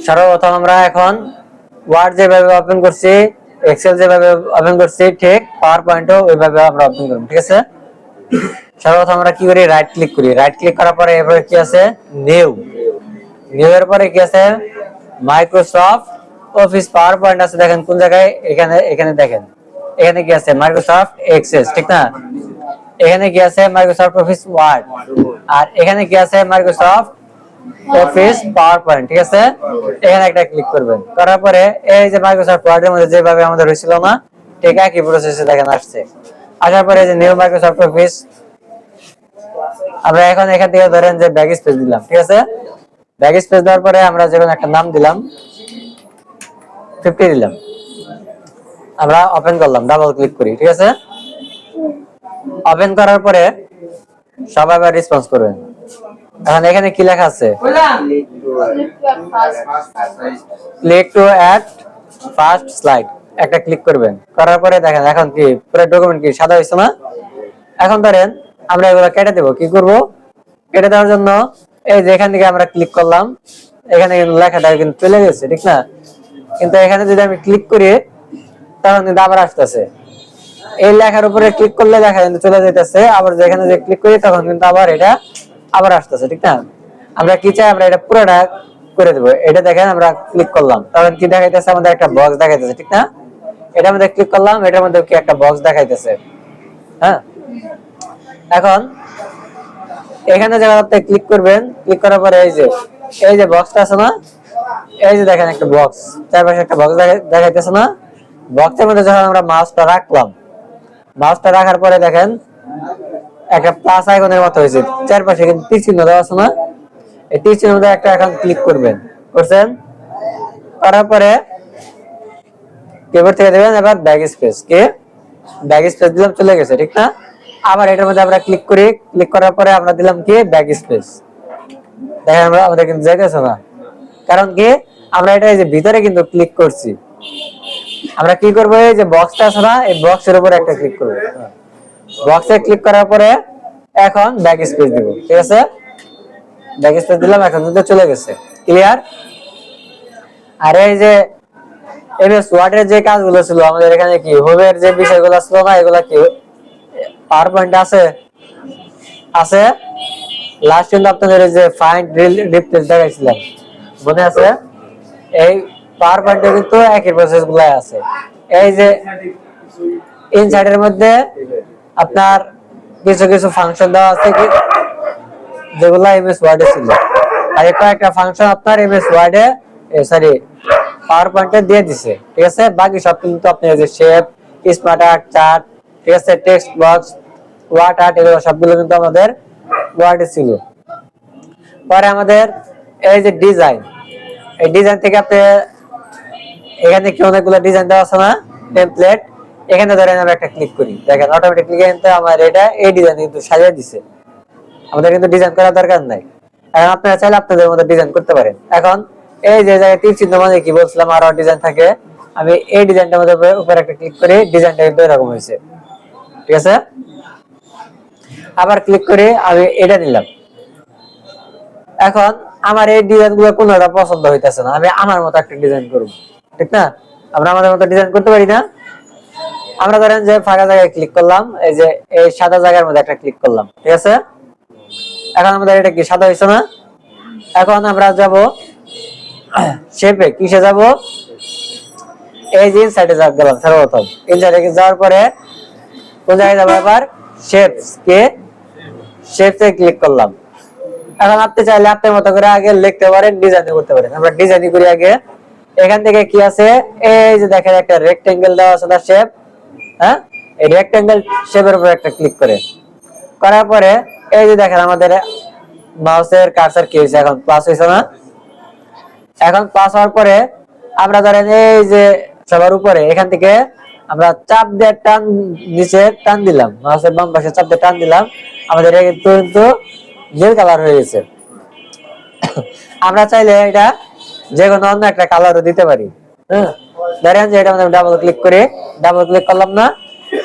সর্বপ্রথম আমরা এখন ওয়ার্ড যেভাবে ওপেন করছি, এক্সেল যেভাবে ওপেন করছি, ঠিক পাওয়ার পয়েন্টও ওইভাবে আমরা ওপেন করব। ঠিক আছে, সর্বপ্রথম আমরা কি করি, রাইট ক্লিক করি। রাইট ক্লিক করার পরে এরপরে কি আছে, নিউ। নিউ এর পরে কি আছে, মাইক্রোসফট অফিস পাওয়ার পয়েন্ট আছে। দেখেন কোন জায়গায়, এখানে এখানে দেখেন, এখানে কি আছে, মাইক্রোসফট এক্সেস, ঠিক না? এখানে কি আছে, মাইক্রোসফট অফিস ওয়ার্ড, আর এখানে কি আছে, মাইক্রোসফট অফিস পাওয়ার পয়েন্ট। ঠিক আছে, এখানে একটা ক্লিক করবেন। করার পরে এই যে মাইক্রোসফট ওয়ার্ডের মধ্যে যেভাবে আমাদের হয়েছিল না, ঠিক একই প্রসেসে দেখেন আসছে। আসার পরে যে নিউ মাইক্রোসফট অফিস, আমরা এখন এখান থেকে ধরেন যে ব্যাক স্পেস দিলাম। ঠিক আছে, ব্যাক স্পেস দেওয়ার পরে আমরা যেকোনো একটা নাম দিলাম, 50 দিলাম। আমরা ওপেন করলাম, ডাবল ক্লিক করি। ঠিক আছে, ওপেন করার পরে সবাই আবার রেসপন্স করবেন। এখন এখানে কি লেখা আছে, click to add first slide, একটা ক্লিক করবেন। করার পরে দেখেন এখন কি পুরো ডকুমেন্ট কি সাদা হয়েছে না? এখন ধরেন আমরা এগুলো কেটে দেব। কি করব, কেটে দেওয়ার জন্য এই যে এখান থেকে আমরা ক্লিক করলাম, এখানে কিন্তু লেখাটা কিন্তু চলে গেছে, ঠিক না? কিন্তু এখানে যদি আমি ক্লিক করি তখন কিন্তু আবার আসতেছে। এই লেখার উপরে ক্লিক করলে লেখা কিন্তু চলে যাইতেছে, আবার যেখানে যে ক্লিক করি তখন কিন্তু আবার এটা আবার আসতেছে, ঠিক না? আমরা কি চাই, আমরা এটা পুরোটা করে দেবো। এটা দেখেন আমরা ক্লিক করলাম, তখন কি দেখাইতেছে, আমাদের একটা বক্স দেখাইতেছে, ঠিক না? এটার মধ্যে ক্লিক করলাম, এটার মধ্যে কি একটা বক্স দেখাইতেছে। হ্যাঁ, এখন এখানে জায়গাতে ক্লিক করবেন। ক্লিক করার পরে এই যে বক্সটা আছে না, এই যে দেখেন একটা বক্স, চারপাশে একটা বক্স দেখাইতেছে না? বক্সের মধ্যে যখন আমরা মাউসটা রাখলাম, মাউসটা রাখার পরে দেখেন একটা প্লাস আইকনের মতো হয়েছে, চারপাশে কিন্তু তীর চিহ্ন দেওয়া আছে না? এই তীর চিহ্নের মধ্যে একটা এখন ক্লিক করবেন। করছেন, করার পরে কিবোর্ড থেকে দেবেন এবার ব্যাক স্পেস, কে ব্যাক স্পেস দিলাম, চলে গেছে, ঠিক না? আবার এটার মধ্যে আমরা ক্লিক করি। ক্লিক করার পরে আমরা দিলাম কি, ব্যাক স্পেস। দেখেন আমরা আমাদের কিন্তু যাইতেছে না, কারণ কি আমরা এটা এই যে ভিতরে কিন্তু ক্লিক করছি। আমরা কি করব, এই যে বক্সটা আছে না, এই বক্সের উপরে একটা ক্লিক করব। বক্সে ক্লিক করার পরে এখন ব্যাক স্পেস দিব। ঠিক আছে, ব্যাক স্পেস দিলাম, এখন কিন্তু চলে গেছে। ক্লিয়ার? আর এই যে এমএস ওয়ার্ডের যে কাজগুলো ছিল আমাদের, এখানে কি হোমের যে বিষয়গুলো ছিল না, এগুলা কি পাওয়ার পয়েন্টে আছে? আছে। লাস্ট কিন্তু আপনাদের যে ফাইন্ড রিপ্লেস দেখাইছিলাম, মনে আছে? এই পাওয়ার পয়েন্টে কিন্তু একই প্রসেস গুলাই আছে। এই যে ইনসাইডের মধ্যে আপনার কিছু কিছু ফাংশন দেওয়া আছে যেগুলো এমএস ওয়ার্ডে ছিল, আর কয়েকটা ফাংশন আপনার এমএস ওয়ার্ডে সরি পাওয়ার পয়েন্টে দিয়ে দিছে। ঠিক আছে, বাকি সব কিন্তু আপনি যে শেপ, স্মার্ট আর্ট, চার্ট, ঠিক আছে, টেক্সট বক্স, ওয়ার্ড আর্ট, এগুলো সবগুলো কিন্তু আমাদের ওয়ার্ডে ছিল। পরে আমাদের এই যে ডিজাইন, এই ডিজাইন থেকে আপনি এখানে কি অনেকগুলো ডিজাইন দেওয়া আছে না, টেমপ্লেট, এখানে ধরেন আমরা একটা ক্লিক করি, দেখেন অটোমেটিক্যালি কিন্তু আমার এটা এই ডিজাইন কিন্তু সাজিয়ে দিছে। আমাদের কিন্তু ডিজাইন করার দরকার নাই। এখন আপনারা চাইলে আপনাদের মতো ডিজাইন করতে পারেন। এখন এই যে জায়গায় তীর চিহ্ন মানে কি বলছিলাম, আরো ডিজাইন থাকে, আমি এই ডিজাইনটার মধ্যে উপরে একটা ক্লিক করি, ডিজাইনটা কিন্তু এরকম হয়েছে। ঠিক আছে, আবার ক্লিক করে আমি এটা নিলাম। এখন আমার এই ডিজাইনগুলো কোনোটা পছন্দ হইতেছে না, আমি আমার মতো একটা ডিজাইন করব, ঠিক না? আমরা আমাদের মতো ডিজাইন করতে পারি না? আমরা ধরেন যে ফাঁকা জায়গায় ক্লিক করলাম, এই যে এই সাদা জায়গার মধ্যে একটা ক্লিক করলাম। ঠিক আছে, এখন আমাদের এটা কি সাদা হয়েছে না? এখন আমরা যাব শেপে, কিসে যাব, এই যে ইনসাইডে গেলাম। সর্বপ্রথম ইনসাইডে যাওয়ার পরে কোন জায়গায় যাবো, এবার শেপস, কে শেপসে ক্লিক করলাম। এখন আপনি চাইলে আপনার মতো করে আগে লিখতে পারেন, ডিজাইন করতে পারেন। আমরা ডিজাইন করি আগে। এখান থেকে কি আছে, এই যে দেখেন একটা রেক্টেঙ্গেল দেওয়া আছে, তার শেপ। হ্যাঁ, এই রেক্টেঙ্গেল শেপের উপর একটা ক্লিক করার পরে এই যে দেখেন আমাদের মাউসের কার্সার কি হয়েছে, এখন প্লাস হয়েছে না? এখন প্লাস হওয়ার পরে আমরা ধরেন এই যে সবার উপরে এখান থেকে আমরা চাপ দিয়ে টান, নিচে টান দিলাম, মাউসের বাম পাশে চাপ দিয়ে টান দিলাম, আমাদের কিন্তু নীল কালার হয়ে গেছে। আমরা চাইলে এটা যে কোনো অন্য একটা কালারও দিতে পারি। হ্যাঁ, ধরেন যে এটা আমাদের ডাবল ক্লিক করে, ডাবল ক্লিক করলাম না,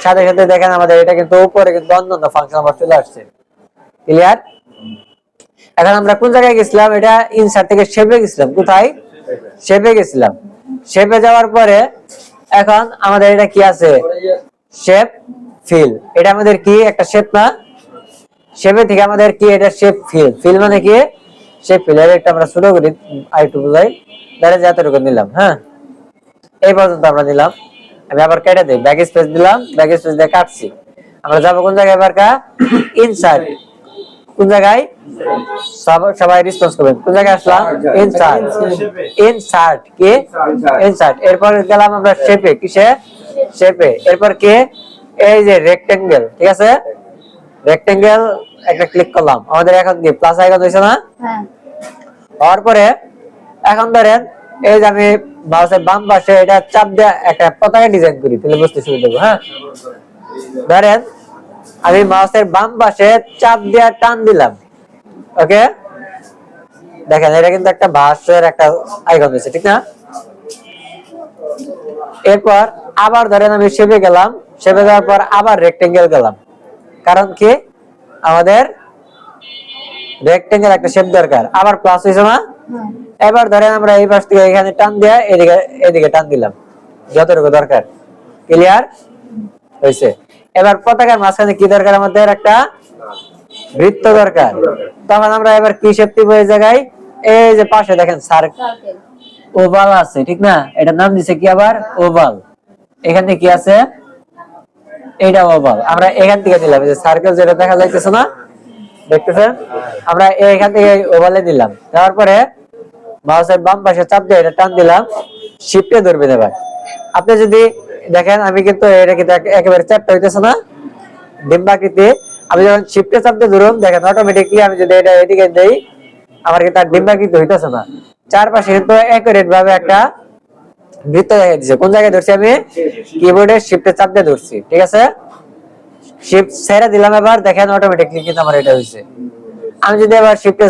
সাথে সাথে দেখেন আমাদের এটা কিন্তু উপরে কিন্তু অন্য ফাংশন আবার চলে আসছে। ক্লিয়ার? এখন আমরা কোন জায়গায় গেছিলাম, এটা ইনসার্ট থেকে শেপে গেছিলাম, কোথায়, শেপে গেছিলাম। শেপে যাওয়ার পরে এখন আমাদের এটা কি আছে, শেপ ফিল। এটা আমাদের কি একটা শেপ না, শেপে থেকে আমাদের কি এটা শেপ ফিল। ফিল মানে কি, শেপ ফিল। এর একটা আমরা ছোট করি আরেকটু বুঝাই, ধরে যতটুকু নিলাম। হ্যাঁ, এই পর্যন্ত আমরা নিলাম। আমি আবার কেটে দিই, ব্যাক স্পেস দিলাম, ব্যাক স্পেস দিয়ে কাটছি। আমরা যাবো কোন জায়গায় এবার, কা ইনসার্ট। কোন জায়গায়, সবাই রেসপন্স করবেন, কোন জায়গায় আসলাম, ইনসার্ট। ইনসার্ট কি, ইনসার্ট। এরপর গেলাম আমরা শেপে, কিসে, শেপে। এরপর কি, এই যে রেক্টেঙ্গেল, ঠিক আছে, রেক্টেঙ্গেল একটা ক্লিক করলাম। আমাদের এখন কি প্লাস আইকন হইছে না? হ্যাঁ। হওয়ার পরে এখন ধরেন এই যে আমি মাউসের বাম পাশে এটা চাপ দিয়ে একটা পতাকা ডিজাইন করি, তাহলে বুঝতে সুবিধা হবে। হ্যাঁ, ধরেন আমি মাউসের বাম পাশে চাপ দিয়ে টান দিলাম, ওকে, দেখেন এটা কিন্তু একটা ভার্সের একটা আইকন হয়েছে, ঠিক না? এরপর আবার ধরেন আমি শেপে গেলাম, শেপে যাওয়ার পর আবার রেক্টেঙ্গেল গেলাম, কারণ কি আমাদের রেক্টেঙ্গেল একটা শেপ দরকার। আবার প্লাস হয়েছে না? এবার ধরেন আমরা এই পাশ থেকে এখানে টান দিয়ে এদিকে এদিকে টান দিলাম, যতটুকু দরকার। ক্লিয়ার হয়েছে? এবার পতাকার মাঝখানে কি দরকার, আমাদের একটা বৃত্ত দরকার। তখন আমরা এবার কি শেপ দিব, এই জায়গায় এই যে পাশে দেখেন সার্কেল, ওভাল আছে, ঠিক না? এটার নাম দিছে কি আবার, ওভাল। এখানে কি আছে, এটা ওভাল। আমরা এখান থেকে দিলাম, এই যে সার্কেল যেটা দেখা যাইতেছে না, দেখতেছেন? আমরা এখান থেকে ওভালে দিলাম। দেওয়ার পরে মাউসের বাম পাশে চাপ দিয়ে এটা টান দিলাম, শিফটে ধরবেন। এবার আপনি যদি দেখেন আমি কিন্তু এটা কিন্তু একেবারে চ্যাপ্টা হইতেছে না, ডিম্বাকৃতি। আমি যখন শিফটে চাপ দিয়ে ধরুন, দেখেন অটোমেটিকলি আমি যদি এটা এদিকে দেই, আমার কিন্তু আর ডিম্বাকৃতি হইতেছে না। চারপাশে কিন্তু একুরেট ভাবে একটা বৃত্ত দেখা দিচ্ছে। কোন জায়গায় ধরছি আমি, কিবোর্ডে শিফটে চাপ দিয়ে ধরছি, ঠিক আছে? শিফট ছেড়ে দিলাম, এবার দেখেন অটোমেটিকলি কিন্তু আমার এটা হইছে। আমি যদি আবার শিফটে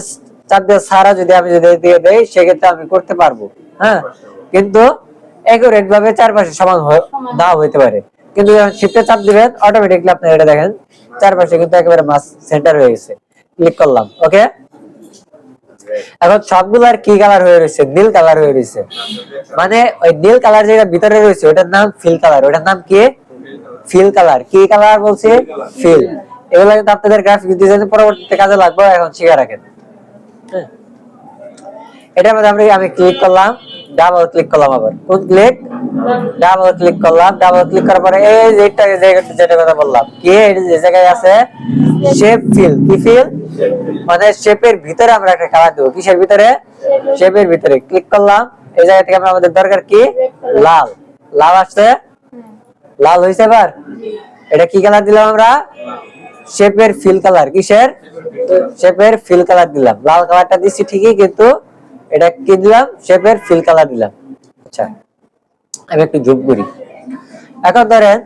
চাপ দিয়ে সারা যদি আমি যদি দিয়ে দেই, সেক্ষেত্রে আমি করতে পারবো। হ্যাঁ, কিন্তু একুরেট ভাবে চারপাশে সমান নাও হইতে পারে। কিন্তু যখন শিফটে চাপ দিবেন, অটোমেটিকলি আপনি এটা দেখেন চারপাশে কিন্তু একেবারে মাস সেন্টার হয়ে গেছে। ক্লিক করলাম, ওকে। এখন সবগুলার কি কালার হয়ে রয়েছে, নীল কালার হয়ে রয়েছে। মানে ওই নীল কালার যেটা ভিতরে রয়েছে ওটার নাম ফিল কালার। ওটার নাম কি, ফিল কালার। কি কালার বলছে, ফিল। এগুলো কিন্তু আপনাদের গ্রাফিক্স ডিজাইনে পরবর্তীতে কাজে লাগবে, এখন শিখে রাখেন। এটার মধ্যে আমি ক্লিক করলাম, ডাবল ক্লিক করলাম, আবার কোন ক্লিক, ডাবল ক্লিক করলাম। ডাবল ক্লিক করার পরে এই যেটা কথা বললাম, কি এই যে জায়গায় আছে শেপ ফিল। কি ফিল মানে শেপের ভিতরে আমরা একটা কালার দেব। কিসের ভিতরে, শেপের ভিতরে। ক্লিক করলাম, এই জায়গা থেকে আমাদের দরকার কি, লাল। লাল আসছে, লাল হয়েছে। এবার এটা কি কালার দিলাম আমরা, শেপের ফিল কালার। কিসের, শেপের ফিল কালার দিলাম। লাল কালারটা দিচ্ছি ঠিকই, কিন্তু এটা কি দিলাম, শেপের ফিল কালার দিলাম। আচ্ছা, আমি একটু জুম করি। এখন ধরেন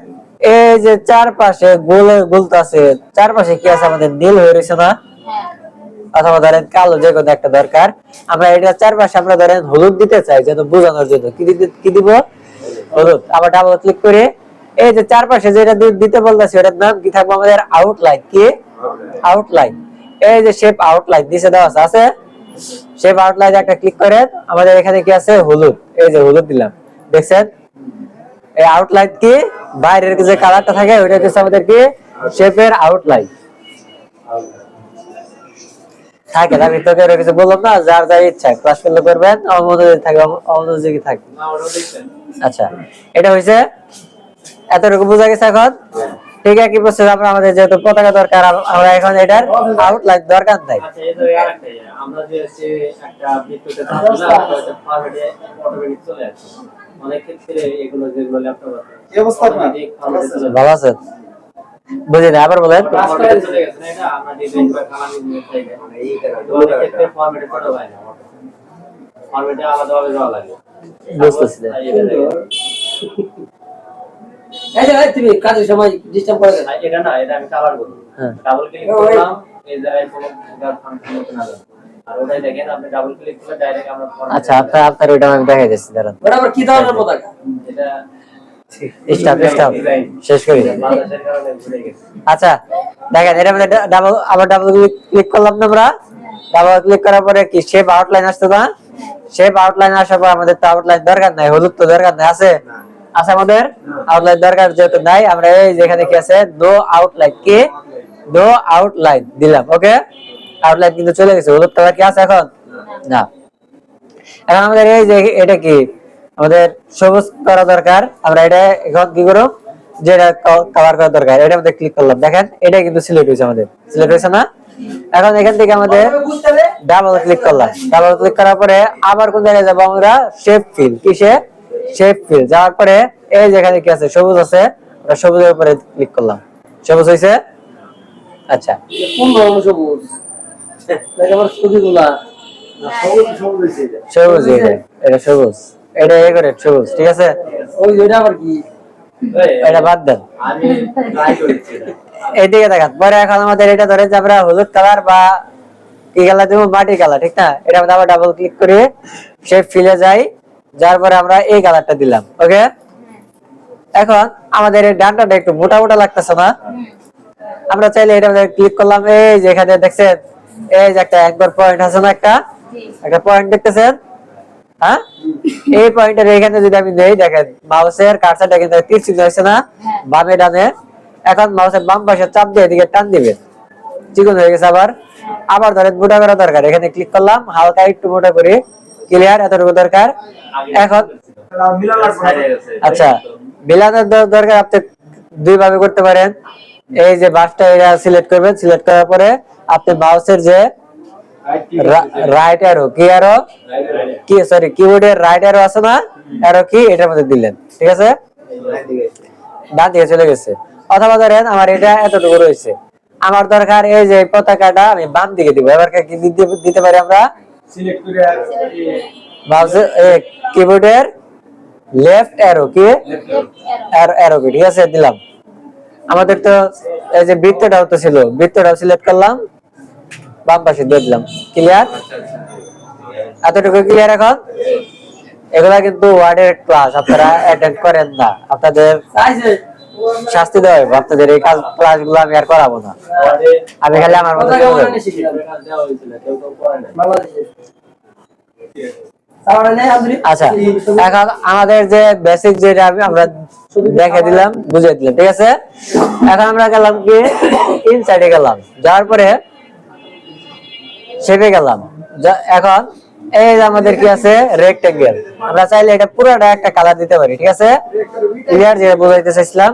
এই যে চারপাশে গোল গোল আছে, চারপাশে কি আছে, আমাদের নীল হয়ে রয়েছে না? অথবা ধরেন কালো, যে কোনো একটা দরকার। আমরা এটা চারপাশে আমরা ধরেন হলুদ দিতে চাই, যেন বোঝানোর জন্য। কি দিব, হলুদ। আবার ডাবল ক্লিক করে এই যে চারপাশে যেটা দিতে বলতেছি, ওটার নাম কি থাকবে আমাদের, আউটলাইন। কি, আউটলাইন। এই যে শেপ আউটলাইন নিচে দেওয়া আছে, শেপ আউটলাইন একটা ক্লিক করেন। আমাদের এখানে কি আছে, হলুদ। এই যে হলুদ দিলাম, দেখছেন? এই আউটলাইন কি, বাইরের যে কালারটা থাকে ওইটা হচ্ছে আমাদের কি, শেপের আউটলাইন থাকে। আমি তোকে কিছু বললাম না, যার যার ইচ্ছা ক্লাস করলে করবেন, অমনোযোগী থাকবে, অমনোযোগী থাকবে। আচ্ছা, এটা হইছে, এতটুকু বোঝা গেছে। এখন ঠিক আছে, কি বলছে, আমরা আমাদের যেহেতু পতাকা দরকার, আমরা এখন এটার আউটলাইন দরকার নাই। আমরা যে একটা বৃত্ততে ফরম্যাটে অটোমেটিক চলে আসে, অনেক ক্ষেত্রে এগুলো যেগুলো ল্যাপটপ আছে এই অবস্থা না, ভালো আছে, বুঝে না? আবার বলেন, চলে গেছে না, এটা আমরা ডিজাইন বা কালারিং চাই না, এই অনেক ক্ষেত্রে ফরম্যাটে ছোট হয় না, ফরম্যাটে আলাদাভাবে দেওয়া লাগে। বুঝতেছি না, এই যে তুমি কাজের সময় ডিস্টার্ব করে না, এটা না, এটা আমি কালার করব। ডাবল ক্লিক করলাম, এই জায়গায় কোনো গার ফাংশন হতে না যায়, আর ওটাই দেখেন আপনি ডাবল ক্লিক করলে ডাইরেক্ট আমরা ফরম্যাট। আচ্ছা, আপনার ওটা আমি দেখাই দিচ্ছি, দাঁড়ান। ওটা আবার কি ধরনের পতাকা, এটা স্টপ শেষ করি। আচ্ছা, দেখেন এর মধ্যে ডাবল ক্লিক করলাম না আমরা। ডাবল ক্লিক করার পরে কি শেপ আউটলাইন আসছে না, শেপ আউটলাইন আসার পর আমাদের তো আউটলাইন দরকার নাই, হলুদ তো দরকার নাই, আছে আছে আমাদের আউটলাইন দরকার যেহেতু নাই, আমরা এই যেখানে কি আছে নো আউটলাইন, কি নো আউটলাইন দিলাম। ওকে, আউটলাইন কিন্তু চলে গেছে, হলুদ কালার কি আছে এখন? না। এখন আমাদের এই যে এটা কি আমাদের সবুজ করা দরকার, আমরা এটা এখন কি করব, যেটা কভার করা দরকার এটার মধ্যে ক্লিক করলাম, দেখেন এটা কিন্তু সিলেক্ট হয়েছে, আমাদের সিলেক্ট হয়েছে না? এখন এখান থেকে আমাদের ডাবল ক্লিক করলাম, ডাবল ক্লিক করার পরে আবার কোন জায়গায় যাব আমরা, শেপ ফিল, কিসে শেপ ফিল যাওয়ার পরে এই যেখানে কি আছে সবুজ আছে, আমরা সবুজের উপরে ক্লিক করলাম, সবুজ হইছে। আচ্ছা কোন ধরনের সবুজ? একেবারে ছবিগুলা সবুজ, এটা সবুজ, এটা এই করে সবুজ, ঠিক আছে। ওই যেটা আবার কি? এটা বাদ দেন, আমি ট্রাই করেছি। এইদিকে দেখান। পরে এখন আমাদের এটা ধরে যে আমরা হলুদ কালার বা কি কালার দেবো, মাটি কালার, ঠিক না? এটা মধ্যে আবার ডাবল ক্লিক করে শেপ ফিলে যাই, যার পরে আমরা এই কালারটা দিলাম। ওকে, এখন আমাদের এই ডানটাটা একটু মোটা মোটা লাগতেছে না? আমরা চাইলে এটা মধ্যে ক্লিক করলাম, এই যে এখানে দেখছেন এই যে একটা অ্যাঙ্কর পয়েন্ট আছে না, একটা একটা পয়েন্ট দেখতেছেন, হ্যাঁ? এই পয়েন্টের এখানে যদি আমি নেই, দেখেন মাউসের কার্সারটা কিন্তু তীর চিহ্ন হয়েছে না বামে ডানে, এখন মাউসের বাম পাশে চাপ দিয়ে এদিকে টান দিবেন, চিকন হয়ে গেছে। আবার আবার ধরেন মোটা করা দরকার, এখানে ক্লিক করলাম, হালকা একটু মোটা করে, ক্লিয়ার, এতটুকু দরকার। এখন আচ্ছা, বিলানোর দরকার আপনি দুই ভাবে করতে পারেন। এই যে বাসটা এটা সিলেক্ট করবেন, সিলেক্ট করার পরে আপনি মাউসের যে রাইট অ্যারো, কি অ্যারো, কি সরি কিবোর্ডের রাইট অ্যারো আছে না, অ্যারো কি এটার মধ্যে দিলেন, ঠিক আছে, ডান দিকে চলে গেছে। অথবা ধরেন আমার এটা এতটুকু রয়েছে, আমার দরকার এই যে পতাকাটা আমি বাম দিকে দিব, এবার কি দিতে পারি আমরা, সিলেক্ট করে মাউসের কিবোর্ডের লেফট অ্যারো কি অ্যারো কি, ঠিক আছে, দিলাম। আমাদের তো এই যে বৃত্তটাও তো ছিল, বৃত্তটাও সিলেক্ট করলাম, বাম পাশে দিয়ে দিলাম, ক্লিয়ার, এতটুকু ক্লিয়ার। এখন এগুলা কিন্তু ওয়ার্ডের ক্লাস, আপনারা অ্যাটেন্ড করেন না, আপনাদের শাস্তি দেওয়া হবে, আপনাদের এই ক্লাস গুলো আমি আর করাবো না, আমি খালি আমার মতো আচ্ছা। এখন আমাদের যে বেসিক যেটা আমরা দেখে দিলাম, বুঝিয়ে দিলাম, ঠিক আছে। এখন আমরা গেলাম কি ইনসাইডে গেলাম, যাওয়ার পরে শেপে গেলাম। এখন এই যে আমাদের কি আছে রেক্টেঙ্গেল, আমরা চাইলে এটা পুরোটা একটা কালার দিতে পারি, ঠিক আছে, ক্লিয়ার, যেটা বোঝাইতে চাইছিলাম।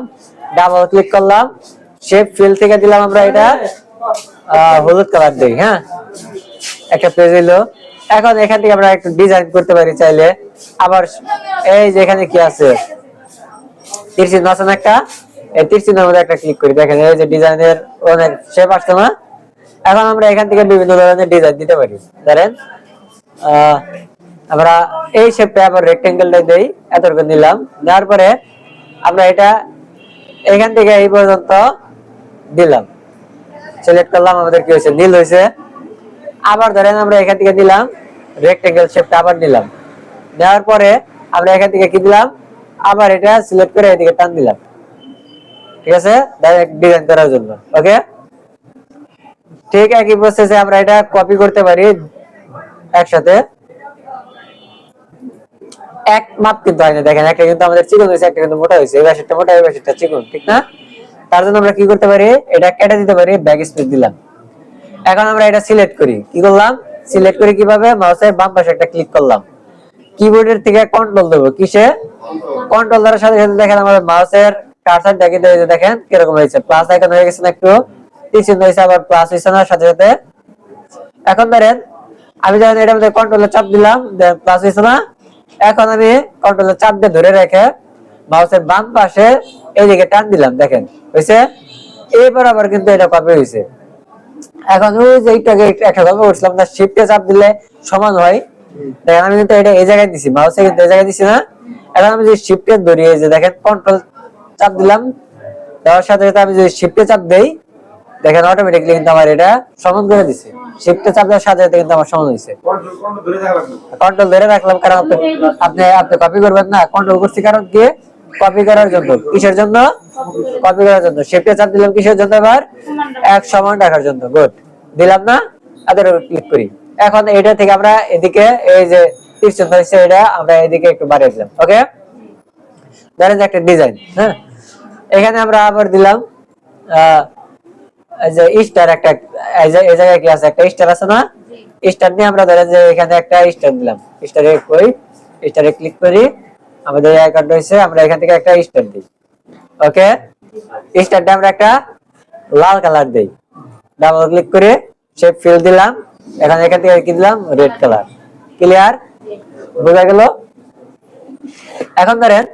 ডাবল ক্লিক করলাম, শেপ ফিল থেকে দিলাম আমরা এটা হলুদ কালার দিই, হ্যাঁ, একটা পেজ হইলো। এখন এখান থেকে আমরা একটু ডিজাইন করতে পারি চাইলে। আবার এই যে এখানে কি আছে তীর চিহ্ন আছে না একটা, এই তীর চিহ্নের মধ্যে একটা ক্লিক করি, দেখেন এই যে ডিজাইনের অনেক শেপ আসছে না। এখন আমরা এখান থেকে বিভিন্ন ধরনের ডিজাইন দিতে পারি, ধরেন আমরা এই শেপটা আবার রেক্টেঙ্গেলটা দেই, এতটুকু নিলাম, দেওয়ার পরে আমরা এটা এখান থেকে এই পর্যন্ত দিলাম, সিলেক্ট করলাম, আমাদের কি হয়েছে নীল হয়েছে। আবার ধরেন আমরা এখান থেকে দিলাম রেক্টেঙ্গেল শেপটা, আবার নিলাম, দেওয়ার পরে আমরা এখান থেকে কি দিলাম, আবার এটা সিলেক্ট করে এদিকে টান দিলাম, ঠিক আছে, ডাইরেক্ট ডিজাইন করার জন্য। ওকে, ঠিক একই প্রসেসে আমরা এটা কপি করতে পারি একসাথে, এক মাপ কিন্তু হয় না, দেখেন একটা কিন্তু আমাদের চিকন হয়েছে, একটা কিন্তু মোটা হয়েছে, এই পাশেরটা মোটা, এই পাশেরটা চিকন, ঠিক না? তার জন্য আমরা কি করতে পারি, এটা কেটে দিতে পারি, ব্যাক স্পেস দিলাম। এখন আমরা এটা সিলেক্ট করি, কি করলাম, সিলেক্ট করি কিভাবে, মাউসের বাম পাশে একটা ক্লিক করলাম, কিবোর্ডের থেকে কন্ট্রোল দেবো, কিসে কন্ট্রোল দেওয়ার সাথে সাথে দেখেন আমাদের মাউসের কার্সার দেখেন কিরকম হয়েছে, প্লাস আইকন হয়ে গেছে না, একটু তীর চিহ্ন হয়েছে, আবার প্লাস হয়েছে না সাথে সাথে। এখন ধরেন আমি যখন এটার মধ্যে কন্ট্রোলের চাপ দিলাম, প্লাস হয়েছে না, এখন আমি কন্ট্রোলের চাপ দিয়ে ধরে রেখে মাউসের বাম পাশে এইদিকে টান দিলাম, দেখেন হয়েছে, এইবার আবার কিন্তু এটা কপি হয়েছে। এখন ওই যে এইটাকে একটা কপি করছিলাম না, শিফটে চাপ দিলে সমান হয়, দেখেন আমি কিন্তু এটা এই জায়গায় দিছি, মাউসে কিন্তু এই জায়গায় দিছি না। এখন আমি যদি শিফটে ধরি, এই যে দেখেন কন্ট্রোল চাপ দিলাম, দেওয়ার সাথে সাথে আমি যদি শিফটে চাপ দেই, দেখেন অটোমেটিক্যালি কিন্তু আমার এটা সমান করে দিছে, শিফটে চাপ দেওয়ার সাথে সাথে কিন্তু আমার সমান হয়েছে। কন্ট্রোল ধরে রাখলাম কারণ আপনি কপি করবেন না, কন্ট্রোল করছি কারণ কি কপি করার জন্য, কিসের জন্য, কপি করার জন্য। শিফটে চাপ দিলাম কিসের জন্য, এবার এক সমান রাখার জন্য, গুড, দিলাম না, আবার ক্লিক করি। এখন এটা থেকে আমরা এদিকে এই যে 30 চিহ্ন হয়েছে, এটা আমরা এদিকে একটু বাড়িয়ে দিলাম। ওকে, ধরেন যে একটা ডিজাইন, হ্যাঁ, এখানে আমরা আবার দিলাম এই যে স্টার একটা, এই জায়গায় কি আছে, একটা স্টার আছে না, স্টার নিয়ে আমরা ধরেন যে এখানে একটা স্টার দিলাম, স্টারে কই, স্টারে ক্লিক করি, আমাদের আইকনটা হইছে, আমরা এখান থেকে একটা স্টার দিই। ওকে, স্টারটা আমরা একটা লাল কালার দেই, ডাবল ক্লিক করে শেপ ফিল দিলাম, এখন এখান থেকে কি দিলাম, রেড কালার। ক্লিয়ার, বোঝা গেল? এখন ধরেন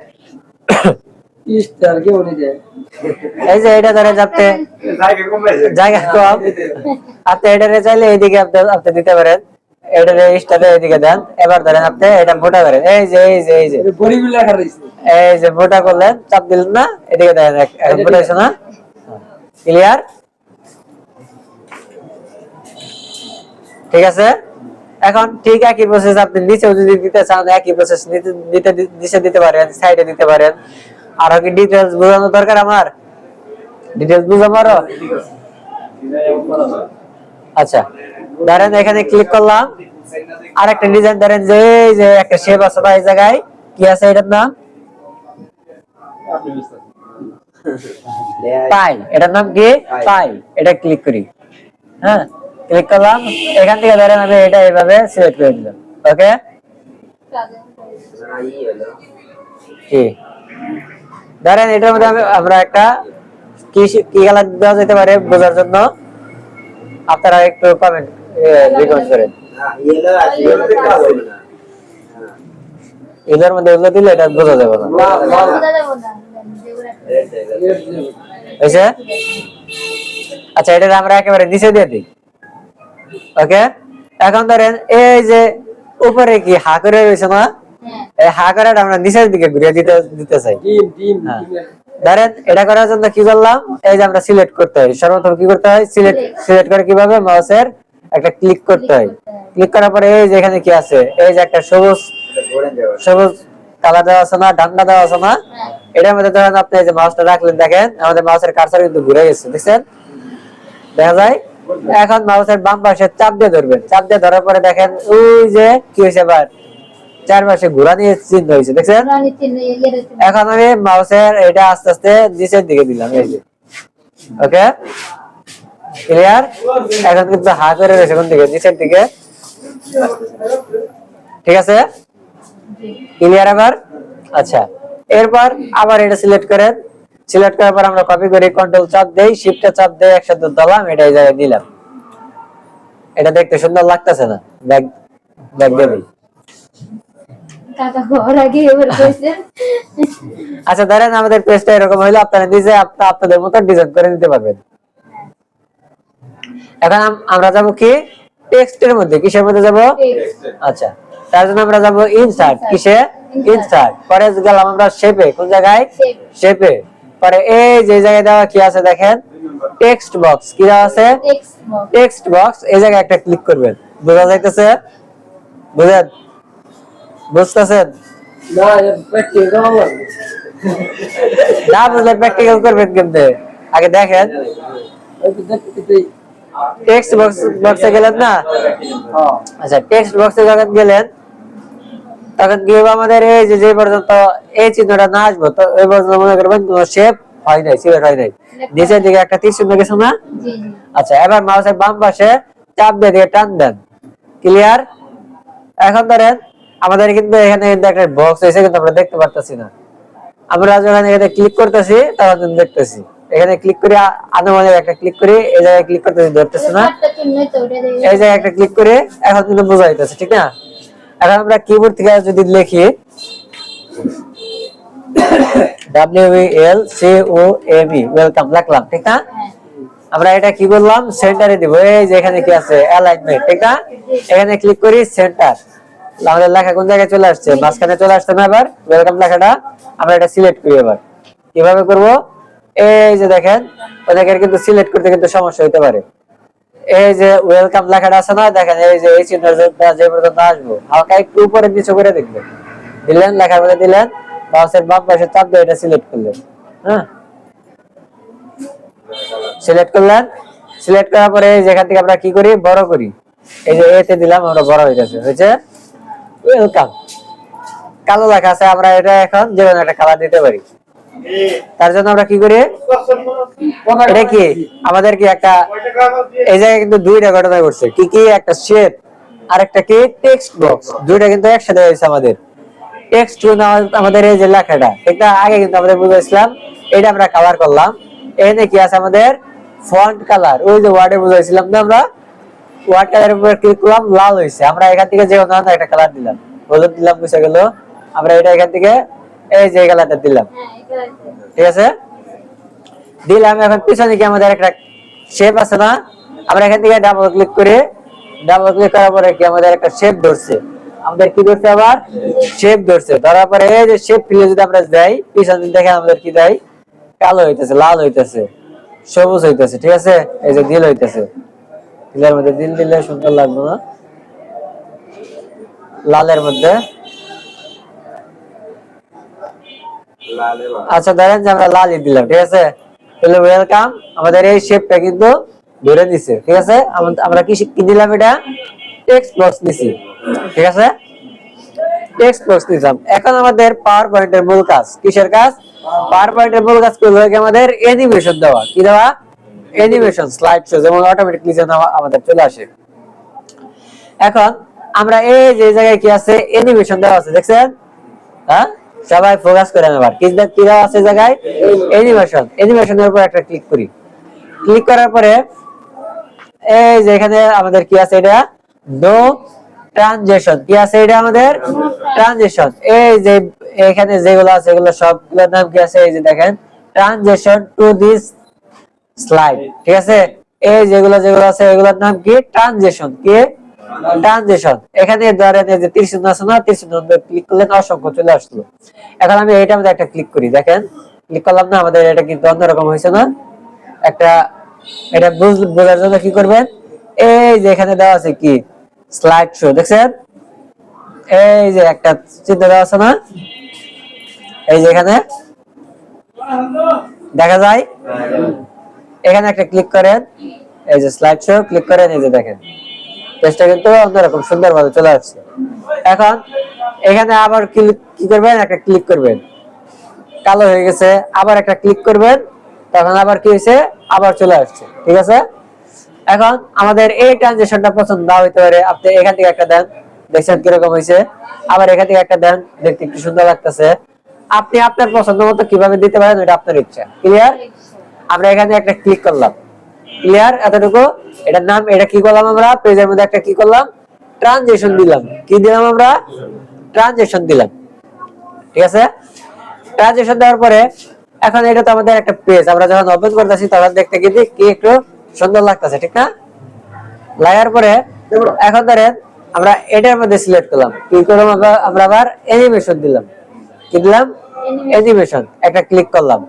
স্টার কে বলে যায় এই যে এটা ধরেন আপনি জায়গা কম, আপনি এটারে চাইলে এইদিকে আপনি দিতে পারেন, এটারে স্টারে এইদিকে দেন। এবার ধরেন আপনি এটা মোটা করেন, এই যে গরিব লেখা রয়েছে। এই যে মোটা করলেন, চাপ দিলেন না, এদিকে দেখেন এখন মোটা হয়েছে না। ক্লিয়ার, ঠিক আছে। এখন ঠিক একই প্রসেস আপনি নিচেও যদি দিতে চান, একই প্রসেস নিচে দিতে পারেন, সাইডে দিতে পারেন। আরো কি ডিটেইলস বোঝানো দরকার? আমার ডিটেইলস বুঝাবো আরো? আচ্ছা, ধরেন এখানে ক্লিক করলাম, আরেকটা ডিজাইন ধরেন যে এই যে একটা শেপ আছে না, এই জায়গায় কি আছে, এটার নাম পাই, এটার নাম কি পাই। এটা ক্লিক করি, হ্যাঁ, ক্লিক করলাম, এখান থেকে ধরেন আমি এটা এইভাবে সিলেক্ট করে দিলাম। ওকে, কি ধরেন এটার মধ্যে আমরা একটা কি কালার দেওয়া যেতে পারে বোঝার জন্য আপনারা একটু কমেন্ট রিকমেন্ড করেন। এদের মধ্যে এগুলো দিলে এটা বোঝা যাবে না, হয়েছে? আচ্ছা, এটা আমরা একেবারে নিচে দিয়ে দিই। ওকে, এখন ধরেন এই যে উপরে কি হা করে রয়েছে না, এই হা করাটা আমরা নিচের দিকে ঘুরিয়ে দিতে চাই। ধরেন এটা করার জন্য কি করলাম, এই যে আমরা সিলেক্ট করতে হয়, সর্বপ্রথম কি করতে হয়, সিলেক্ট করে কিভাবে, মাউসের একটা ক্লিক করতে হয়। ক্লিক করার পরে এই যে এখানে কি আছে, এই যে একটা সবুজ কালার দেওয়া আছে না, ডান্ডা দেওয়া আছে না, এটার মধ্যে ধরেন আপনি এই যে মাউসটা রাখলেন, দেখেন আমাদের মাউসের কার্সার কিন্তু ঘুরে গেছে, দেখছেন, দেখা যায়। এখন মাউসের বাম পাশে চাপ দিয়ে ধরবেন, চাপ দিয়ে ধরার পরে দেখেন ওই যে কি হয়েছে, এবার চারপাশে ঘোরানি চিহ্ন হয়েছে, দেখছেন। এখন আমি মাউসের এটা আস্তে আস্তে নিচের দিকে দিলাম, এই যে। ওকে, ক্লিয়ার। এখন কিন্তু হা করে রয়েছে কোন দিকে, নিচের দিকে, ঠিক আছে, ক্লিয়ার আবার। আচ্ছা, এরপর আবার এটা সিলেক্ট করেন, সিলেক্ট করার পর আমরা কপি করি, কন্ট্রোল চাপ দেই, শিফট চাপ দেই, একসাথে দিলাম, এটা এই জায়গায় দিলাম। এটা দেখতে সুন্দর লাগতেছে না? ব্যাক দেবই। আচ্ছা, ধরেন আমাদের পেজটা এরকম হইলো, আপনারা নিজে আপনাদের মতো ডিজাইন করে নিতে পারবেন। এখন আমরা যাব কি, টেক্সটের মধ্যে। কিসের মধ্যে যাব? আচ্ছা, তার জন্য আমরা যাব ইনসার্ট। কিসে? ইনসার্ট। পরে গেলাম আমরা শেপে। কোন জায়গায়? শেপে। পরে এই যে জায়গায় দেওয়া কি আছে দেখেন, টেক্সট বক্স। কি দেওয়া আছে? Text box. এই জায়গায় একটা ক্লিক করবেন। বোঝা যাইতেছে? বুঝতেছেন? না বুঝলে প্র্যাকটিক্যাল করবেন কিন্তু, আগে দেখেন। টেক্সট বক্সে গেলেন না? আচ্ছা, টেক্সট বক্সে যখন গেলেন তখন কি হবে, আমাদের এই যে পর্যন্ত এই চিহ্নটা না আসবো তো ওই পর্যন্ত মনে করবেন শেপ হয় নাই, সিলেক্ট হয় নাই। নিচের দিকে একটা তীর চিহ্ন গেছে না? আচ্ছা, এবার মাউসের বাম পাশে চাপ দিয়ে টান দেন। ক্লিয়ার। এখন ধরেন আমাদের কিন্তু এখানে একটা বক্স এসে কিন্তু আমরা দেখতে পারতেছি না। আমরা যখন এখানে ক্লিক করতেছি তখন দেখতেছি। এখানে ক্লিক করে আনুমানিক একটা ক্লিক করে এই জায়গায় ক্লিক করতেছি, ধরতেছি না। এই জায়গায় একটা ক্লিক করে এখন কিন্তু বোঝা যাইতেছে, ঠিক না? এখন আমরা কিবোর্ড থেকে যদি লিখি WELCOME ওয়েলকাম লিখলাম, ঠিক না? আমরা এটা কি বললাম, সেন্টারে দিব। এই যে এখানে কি আছে, অ্যালাইনমেন্ট, ঠিক না? এখানে ক্লিক করি, সেন্টার। আমাদের লেখা কোন জায়গায় চলে আসছে, মাঝখানে চলে আসছে না? এবার ওয়েলকাম লেখাটা আমরা এটা সিলেক্ট করি। এবার কিভাবে করব, এই যে দেখেন ওদের কিন্তু সিলেক্ট করতে কিন্তু সমস্যা হতে পারে। এই যে ওয়েলকাম লেখাটা আছে না, দেখেন এই যে এই চিহ্নটা যে পর্যন্ত আসবো হালকা একটু উপরে নিচে করে দেখবেন, দিলেন, লেখার মধ্যে দিলেন, মাউসের বাম পাশে চাপ দিয়ে এটা সিলেক্ট করলেন। হ্যাঁ, সিলেক্ট করলেন। সিলেক্ট করার পরে যেখান থেকে আমরা কি করি, বড় করি। এই যে এতে দিলাম, আমরা বড় হয়ে গেছে, হয়েছে। ওয়েলকাম। কালো লেখা আছে, আমরা এটা এখন যে কোনো একটা কালার দিতে পারি। তার জন্য আমরা কি করি, এটা কি আমাদের কি একটা এই জায়গায় কিন্তু দুইটা ঘটনা ঘটছে। কি কি, একটা শেপ আর একটা কি টেক্সট বক্স, দুইটা কিন্তু একসাথে হয়েছে আমাদের। টেক্সট আমাদের এই যে লেখাটা, এটা আগে কিন্তু আমাদের বুঝাইছিলাম, এটা আমরা কালার করলাম। এখানে কি আছে আমাদের ফন্ট কালার, ওই যে ওয়ার্ডে বুঝাইছিলাম না আমরা, ওয়ার্ড কালারের উপর ক্লিক করলাম, লাল হয়েছে। আমরা এখান থেকে যে কোনো একটা কালার দিলাম, হলুদ দিলাম, বুঝে গেল। আমরা এটা এখান থেকে এই যে কালারটা দিলাম, ঠিক আছে, দিলাম। এখন পিছনে কি আমাদের একটা শেপ আছে না, আমরা এখান থেকে ডাবল ক্লিক করে, ডাবল ক্লিক করার পরে কি আমাদের একটা শেপ ধরছে, আমাদের কি ধরছে, আবার শেপ ধরছে। ধরার পরে এই যে শেপ ফিলে যদি আমরা যাই, পিছনে দেখে আমাদের কি দেয়, কালো হইতেছে, লাল হইতেছে, সবুজ হইতেছে, ঠিক আছে। এই যে দিল হইতেছে, দিলের মধ্যে দিল দিলে সুন্দর লাগবে না, লালের মধ্যে। আচ্ছা ধরেন যে আমরা লালই দিলাম, ঠিক আছে, তাহলে ওয়েলকাম, আমাদের এই শেপটা কিন্তু ধরে দিছে, ঠিক আছে। আমরা কি দিলাম, এটা টেক্সট বক্স দিছি, ঠিক আছে, টেক্সট বক্স দিলাম। এখন আমাদের পাওয়ার পয়েন্টের মূল কাজ, কিসের কাজ, পাওয়ার পয়েন্টের মূল কাজ করলে আমাদের অ্যানিমেশন দেওয়া। কি দেওয়া, অ্যানিমেশন, স্লাইড শো, যেমন অটোমেটিকলি যেন আমাদের চলে আসে। এখন আমরা এই যে জায়গায় কি আছে, অ্যানিমেশন দেওয়া আছে, দেখছেন, হ্যাঁ, সবাই ফোকাস করেন। আবার কি দেওয়া আছে জায়গায়, অ্যানিমেশন। অ্যানিমেশনের উপর একটা ক্লিক করি, ক্লিক করার পরে এই যে এখানে আমাদের কি আছে, এটা নো ট্রানজিশন, কি আছে, এটা আমাদের ট্রানজিশন। এই যে এখানে যেগুলো আছে এগুলো সবগুলোর নাম কি আছে, এই যে দেখেন, ট্রানজিশন টু দিস স্লাইড, ঠিক আছে। এই যেগুলো যেগুলো আছে এগুলোর নাম কি, ট্রানজিশন, কি ট্রানজিশন। এখানে ধরেন এই যে তীর চিহ্ন আছে না, তীর চিহ্ন ক্লিক করলে অসংখ্য চলে আসলো। এখন আমি এইটার মধ্যে একটা ক্লিক করি, দেখেন ক্লিক করলাম না, আমাদের এটা কিন্তু অন্যরকম হয়েছে না একটা। এটা বোঝার জন্য কি করবেন, এই যে এখানে দেওয়া আছে কি স্লাইড শো, দেখছেন, এই যে একটা চিত্র দেওয়া আছে না, এই যে এখানে দেখা যায়, এখানে একটা ক্লিক করেন, এই যে স্লাইড শো ক্লিক করেন, এই যে দেখেন পেজটা কিন্তু অন্যরকম সুন্দরভাবে চলে আসছে। এখন এখানে আবার কি করবেন, একটা ক্লিক করবেন, কালো হয়ে গেছে, আবার একটা ক্লিক করবেন, তখন আবার কি হয়েছে, আবার চলে আসছে, ঠিক আছে। এখন আমাদের এই ট্রানজিশনটা পছন্দ না হইতে পারে, আপনি এখান থেকে একটা দেন, দেখছেন কিরকম হয়েছে, আবার এখান থেকে একটা দেন, দেখতে কি সুন্দর লাগতেছে। আপনি আপনার পছন্দ মতো কিভাবে দিতে পারেন, এটা আপনার ইচ্ছা, ক্লিয়ার। আমরা এখানে একটা ক্লিক করলাম, ক্লিয়ার, এতটুকু। এটার নাম, এটা কি করলাম আমরা, পেজের মধ্যে একটা কি করলাম, ট্রানজিশন দিলাম। কি দিলাম আমরা, ট্রানজিশন দিলাম, ঠিক আছে। ট্রানজিশন দেওয়ার পরে এখন এটা তো আমাদের একটা পেজ, আমরা যখন ওপেন করতেছি তখন দেখতে কিন্তু কি একটু সুন্দর লাগতেছে, ঠিক না। লাগার পরে এখন ধরেন আমরা এটার মধ্যে সিলেক্ট করলাম, কি করলাম আমরা আবার অ্যানিমেশন দিলাম। কি দিলাম, অ্যানিমেশন, একটা ক্লিক করলাম,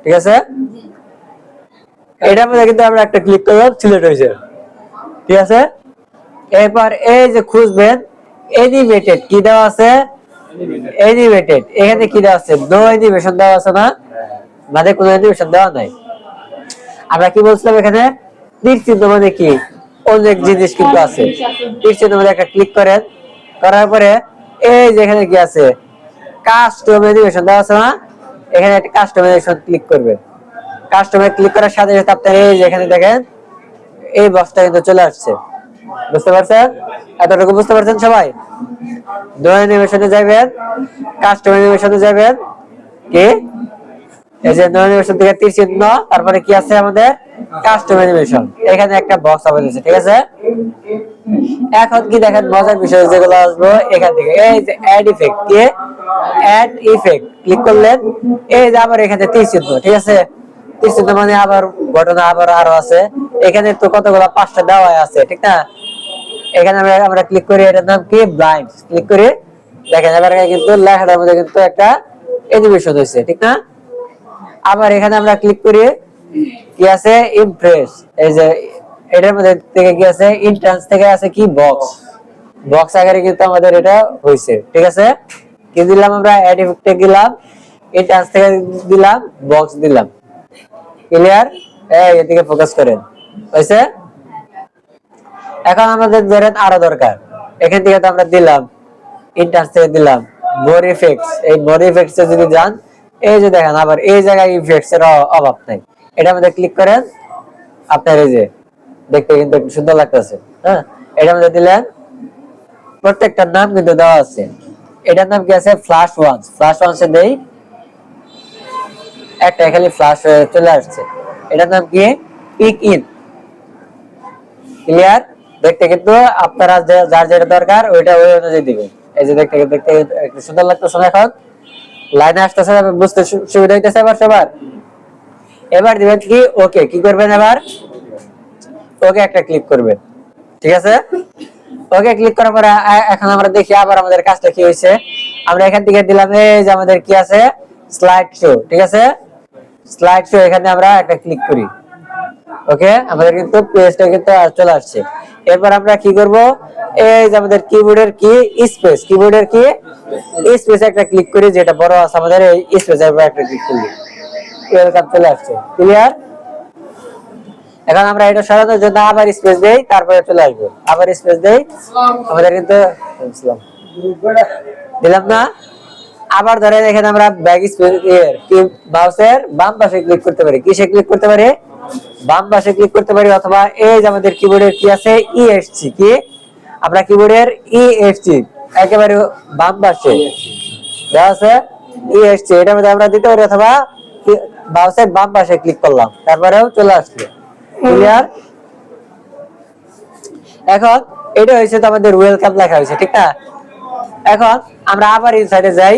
ঠিক আছে। এটার মধ্যে কিন্তু আমরা একটা ক্লিক করলাম, সিলেক্ট হয়েছে, ঠিক আছে। এরপর এই যে খুঁজবেন অ্যানিমেটেড, কি দেওয়া আছে, অ্যানিমেটেড, এখানে কি দেওয়া আছে, নো অ্যানিমেশন দেওয়া আছে না, মানে কোনো অ্যানিমেশন দেওয়া নাই। আমরা কি বলছিলাম, এখানে তীর চিহ্ন মানে কি, অনেক জিনিস কিন্তু আছে, তীর চিহ্ন মানে একটা ক্লিক করেন, করার পরে এই যে এখানে কি আছে, কাস্টম অ্যানিমেশন দেওয়া আছে না, এখানে একটা কাস্টম অ্যানিমেশন ক্লিক করবেন। কাস্টমে ক্লিক করার সাথে সাথে আপনার এই যে এখানে দেখেন এই বক্সটা কিন্তু চলে আসছে, বুঝতে পারছেন, এতটুকু বুঝতে পারছেন সবাই। নো অ্যানিমেশনে যাবেন, কাস্টম অ্যানিমেশনে যাবেন, কি এই যে নো অ্যানিমেশন থেকে তীর চিহ্ন, তারপরে কি আছে আমাদের কাস্টম অ্যানিমেশন, এখানে একটা বক্স হবে, ঠিক আছে। এখন কি দেখেন মজার বিষয় যেগুলো আসবে এখান থেকে, এই যে অ্যাড ইফেক্ট, কি অ্যাড ইফেক্ট ক্লিক করলেন, এই যে আবার এখানে তীর চিহ্ন, ঠিক আছে। তীর চিহ্ন মানে আবার ঘটনা আবার আরো আছে, এখানে তো কতগুলো 5টা দেওয়া আছে, ঠিক না। এখানে আমরা ক্লিক করি, এটার নাম কি ব্লাইন্ড, ক্লিক করি, দেখেন এবার কিন্তু লেখাটার মধ্যে কিন্তু একটা অ্যানিমেশন হয়েছে, ঠিক না। আবার এখানে আমরা ক্লিক করি, কি আছে ইমপ্রেস, এই যে এটার মধ্যে থেকে কি আছে, ইন্ট্রান্স থেকে আছে কি বক্স, বক্স আকারে কিন্তু আমাদের এটা হয়েছে, ঠিক আছে। কি দিলাম আমরা, অ্যাড ইফেক্টে গেলাম, ইন্ট্রান্স থেকে দিলাম, বক্স দিলাম, ক্লিয়ার। এই এদিকে ফোকাস করেন, হয়েছে। এখন আমাদের ধরেন আরো দরকার, এখান থেকে তো আমরা দিলাম, ইন্টার্স থেকে দিলাম মোর ইফেক্টস, এই মোর ইফেক্টস এ যদি যান, এই যে দেখেন আবার এই জায়গায় ইফেক্টস এর অভাব নাই, এটার মধ্যে ক্লিক করেন, আপনার এই যে দেখতে কিন্তু একটু সুন্দর লাগতেছে। হ্যাঁ, এটার মধ্যে দিলেন, প্রত্যেকটার নাম কিন্তু দেওয়া আছে। এটার নাম কি আছে? Flash once. ফ্ল্যাশ ওয়ান্সে দেই, একটা খালি ফ্ল্যাশ হয়ে চলে আসছে। এটার নাম কি? Peak in. ক্লিয়ার? দেখতে কিন্তু আপনারা যার যেটা দরকার ওইটা ওই অনুযায়ী দিবেন। এই যে দেখতে দেখতে একটু সুন্দর লাগতেছে না? এখন লাইনে আসতেছে, বুঝতে সুবিধা হইতেছে এবার সবার? এবার দিবেন কি ওকে। কি করবেন এবার? ওকে একটা ক্লিক করবেন, ঠিক আছে? ওকে ক্লিক করার পরে এখন আমরা দেখি আবার আমাদের কাজটা কি হয়েছে। আমরা এখান থেকে দিলাম, এই যে আমাদের কি আছে? স্লাইড শো, ঠিক আছে? স্লাইড শো, এখানে আমরা একটা ক্লিক করি। ওকে, আমাদের কিন্তু পেজটা কিন্তু চলে আসছে। এরপর আমরা কি করব? এই যে আমাদের কিবোর্ডের কি স্পেস, কিবোর্ডের কি স্পেস একটা ক্লিক করি, যেটা বড় আছে আমাদের এই স্পেসের উপর একটা ক্লিক করি। ওয়েলকাম চলে আসছে। ক্লিয়ার? এখন আমরা এটা সরানোর জন্য আবার স্পেস দেই, তারপরে চলে আসবো। আবার স্পেস দেই, আমাদের কিন্তু দিলাম না। আবার ধরেন এখানে আমরা ব্যাক স্পেস কি মাউসের বাম পাশে ক্লিক করতে পারি। কিসে ক্লিক করতে পারি? বাম পাশে ক্লিক করতে পারি, অথবা এই যে আমাদের কিবোর্ডের কি আছে? ইএসসি। কি আমরা কিবোর্ডের ইএসসি একেবারে বাম পাশে দেওয়া আছে ইএসসি, এটার মধ্যে আমরা দিতে পারি, অথবা মাউসের বাম পাশে ক্লিক করলাম, তারপরেও চলে আসছে। ক্লিয়ার? এখন এটা হয়েছে তো আমাদের ওয়েলকাম লেখা হয়েছে, ঠিক না? এখন আমরা আবার ইনসাইডে যাই।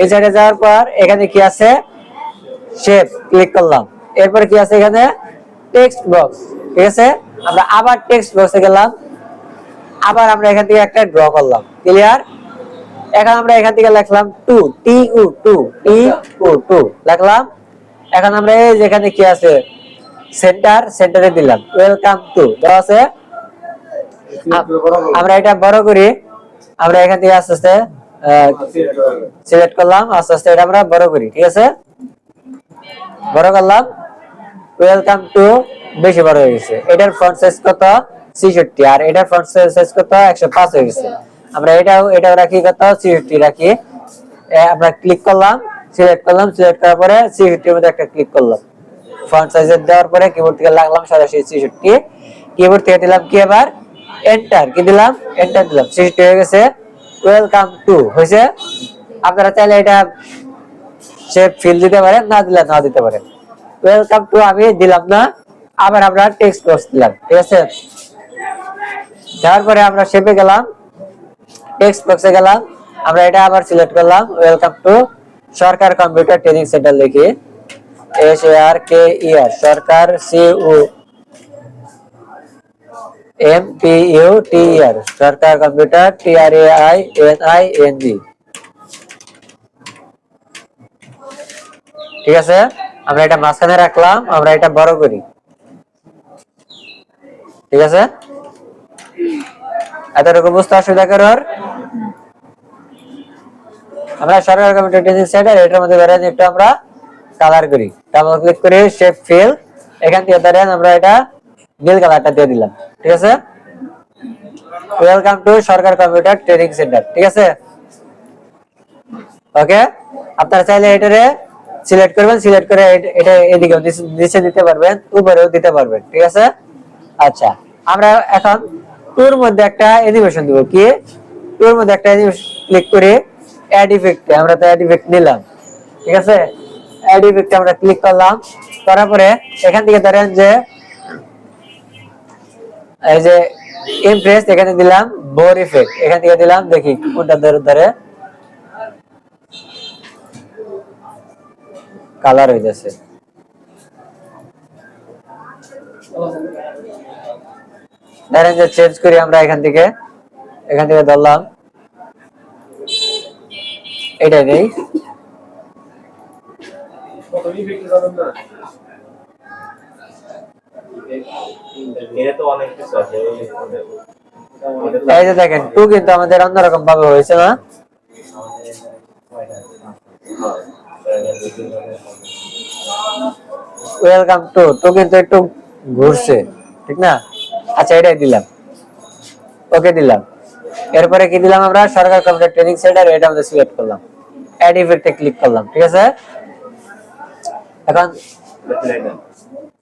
ইনসাইডে যাওয়ার পর এখানে কি আছে? শেপ ক্লিক করলাম। এরপর কি আছে এখানে? টেক্সট বক্স, ঠিক আছে? আমরা আবার টেক্সট বক্সে গেলাম, আবার আমরা এখান থেকে একটা ড্র করলাম। ক্লিয়ার? এখন আমরা এখান থেকে লিখলাম to, T U to, T U to লিখলাম। এখন আমরা এই যেখানে কি আছে? সেন্টার, সেন্টারে দিলাম ওয়েলকাম টু দেওয়া আছে। আমরা এটা বড় করি, আমরা এখান থেকে আস্তে আস্তে সিলেক্ট করলাম, আস্তে আস্তে এটা আমরা বড় করি, ঠিক আছে? বড় করলাম। ওয়েলকাম টু বেশি বড় হয়ে গেছে। এটার ফন্ট সাইজ কত? 66, আর এটার ফন্ট সাইজ কত? 105 হয়ে গেছে। আমরা এটাও রাখি কত? 66 রাখি। আমরা ক্লিক করলাম, সিলেক্ট করলাম, সিলেক্ট করার পরে 66 এর মধ্যে একটা ক্লিক করলাম। ফন্ট সাইজ দেওয়ার পরে কিবোর্ড থেকে লাগলাম সরাসরি 66। কিবোর্ড থেকে দিলাম কি এবার? এন্টার। কি দিলাম? এন্টার দিলাম। 66 হয়ে গেছে। ওয়েলকাম টু হয়েছে। আপনারা চাইলে এটা শেপ ফিল দিতে পারেন, না দিলে না দিতে পারেন। ওয়েলকাম টু আমি দিলাম না, আবার আমরা টেক্সট বক্স দিলাম, ঠিক আছে? তারপরে আমরা শেপে গেলাম, টেক্সট বক্সে গেলাম, আমরা এটা আবার সিলেক্ট করলাম। Welcome to Sarkar computer training centre লিখি, SARKER সরকার, CUMPUTER সরকার কম্পিউটার, TRAINING, ঠিক আছে? আমরা এটা মাঝখানে রাখলাম, আমরা এটা বড় করি, ঠিক আছে? এতটুকু বুঝতে অসুবিধা করার? আমরা সরকার কম্পিউটার ট্রেনিং সেন্টার, এটার মধ্যে ধরেন একটু আমরা কালার করি, ডাবল ক্লিক করে শেপ ফিল, এখান থেকে ধরেন আমরা এটা নীল কালারটা দিয়ে দিলাম, ঠিক আছে? Welcome to Sarkar computer training centre, ঠিক আছে? ওকে, আপনারা চাইলে এটারে সিলেক্ট করবেন, সিলেক্ট করে এটা এদিকে নিচে দিতে পারবেন, উপরেও দিতে পারবেন, ঠিক আছে? আচ্ছা, আমরা এখন টুর মধ্যে একটা অ্যানিমেশন দেব। কি টুর মধ্যে একটা অ্যানিমেশন ক্লিক করে অ্যাড ইফেক্ট, আমরা তো অ্যাড ইফেক্ট নিলাম, ঠিক আছে? অ্যাড ইফেক্ট আমরা ক্লিক করলাম, করার পরে এখান থেকে ধরেন যে এই যে ইমপ্রেস, এখানে দিলাম বোর ইফেক্ট, এখান থেকে দিলাম, দেখি কোনটা ধরে কালার হয়ে যাচ্ছে। ধরেন যে চেঞ্জ করি আমরা এখান থেকে ধরলাম, এটাই নেই। এই যে দেখেন টু কিন্তু আমাদের অন্যরকম ভাবে হয়েছে না? ওয়েলকাম টু কিন্তু একটু ঘুরছে, ঠিক না? আচ্ছা, এটাই দিলাম, ওকে দিলাম। এরপরে কি দিলাম আমরা সরকার কম্পিউটার ট্রেনিং সেন্টার, এটা আমাদের সিলেক্ট করলাম, অ্যাড ইফেক্টে ক্লিক করলাম। ঠিক আছে, এখন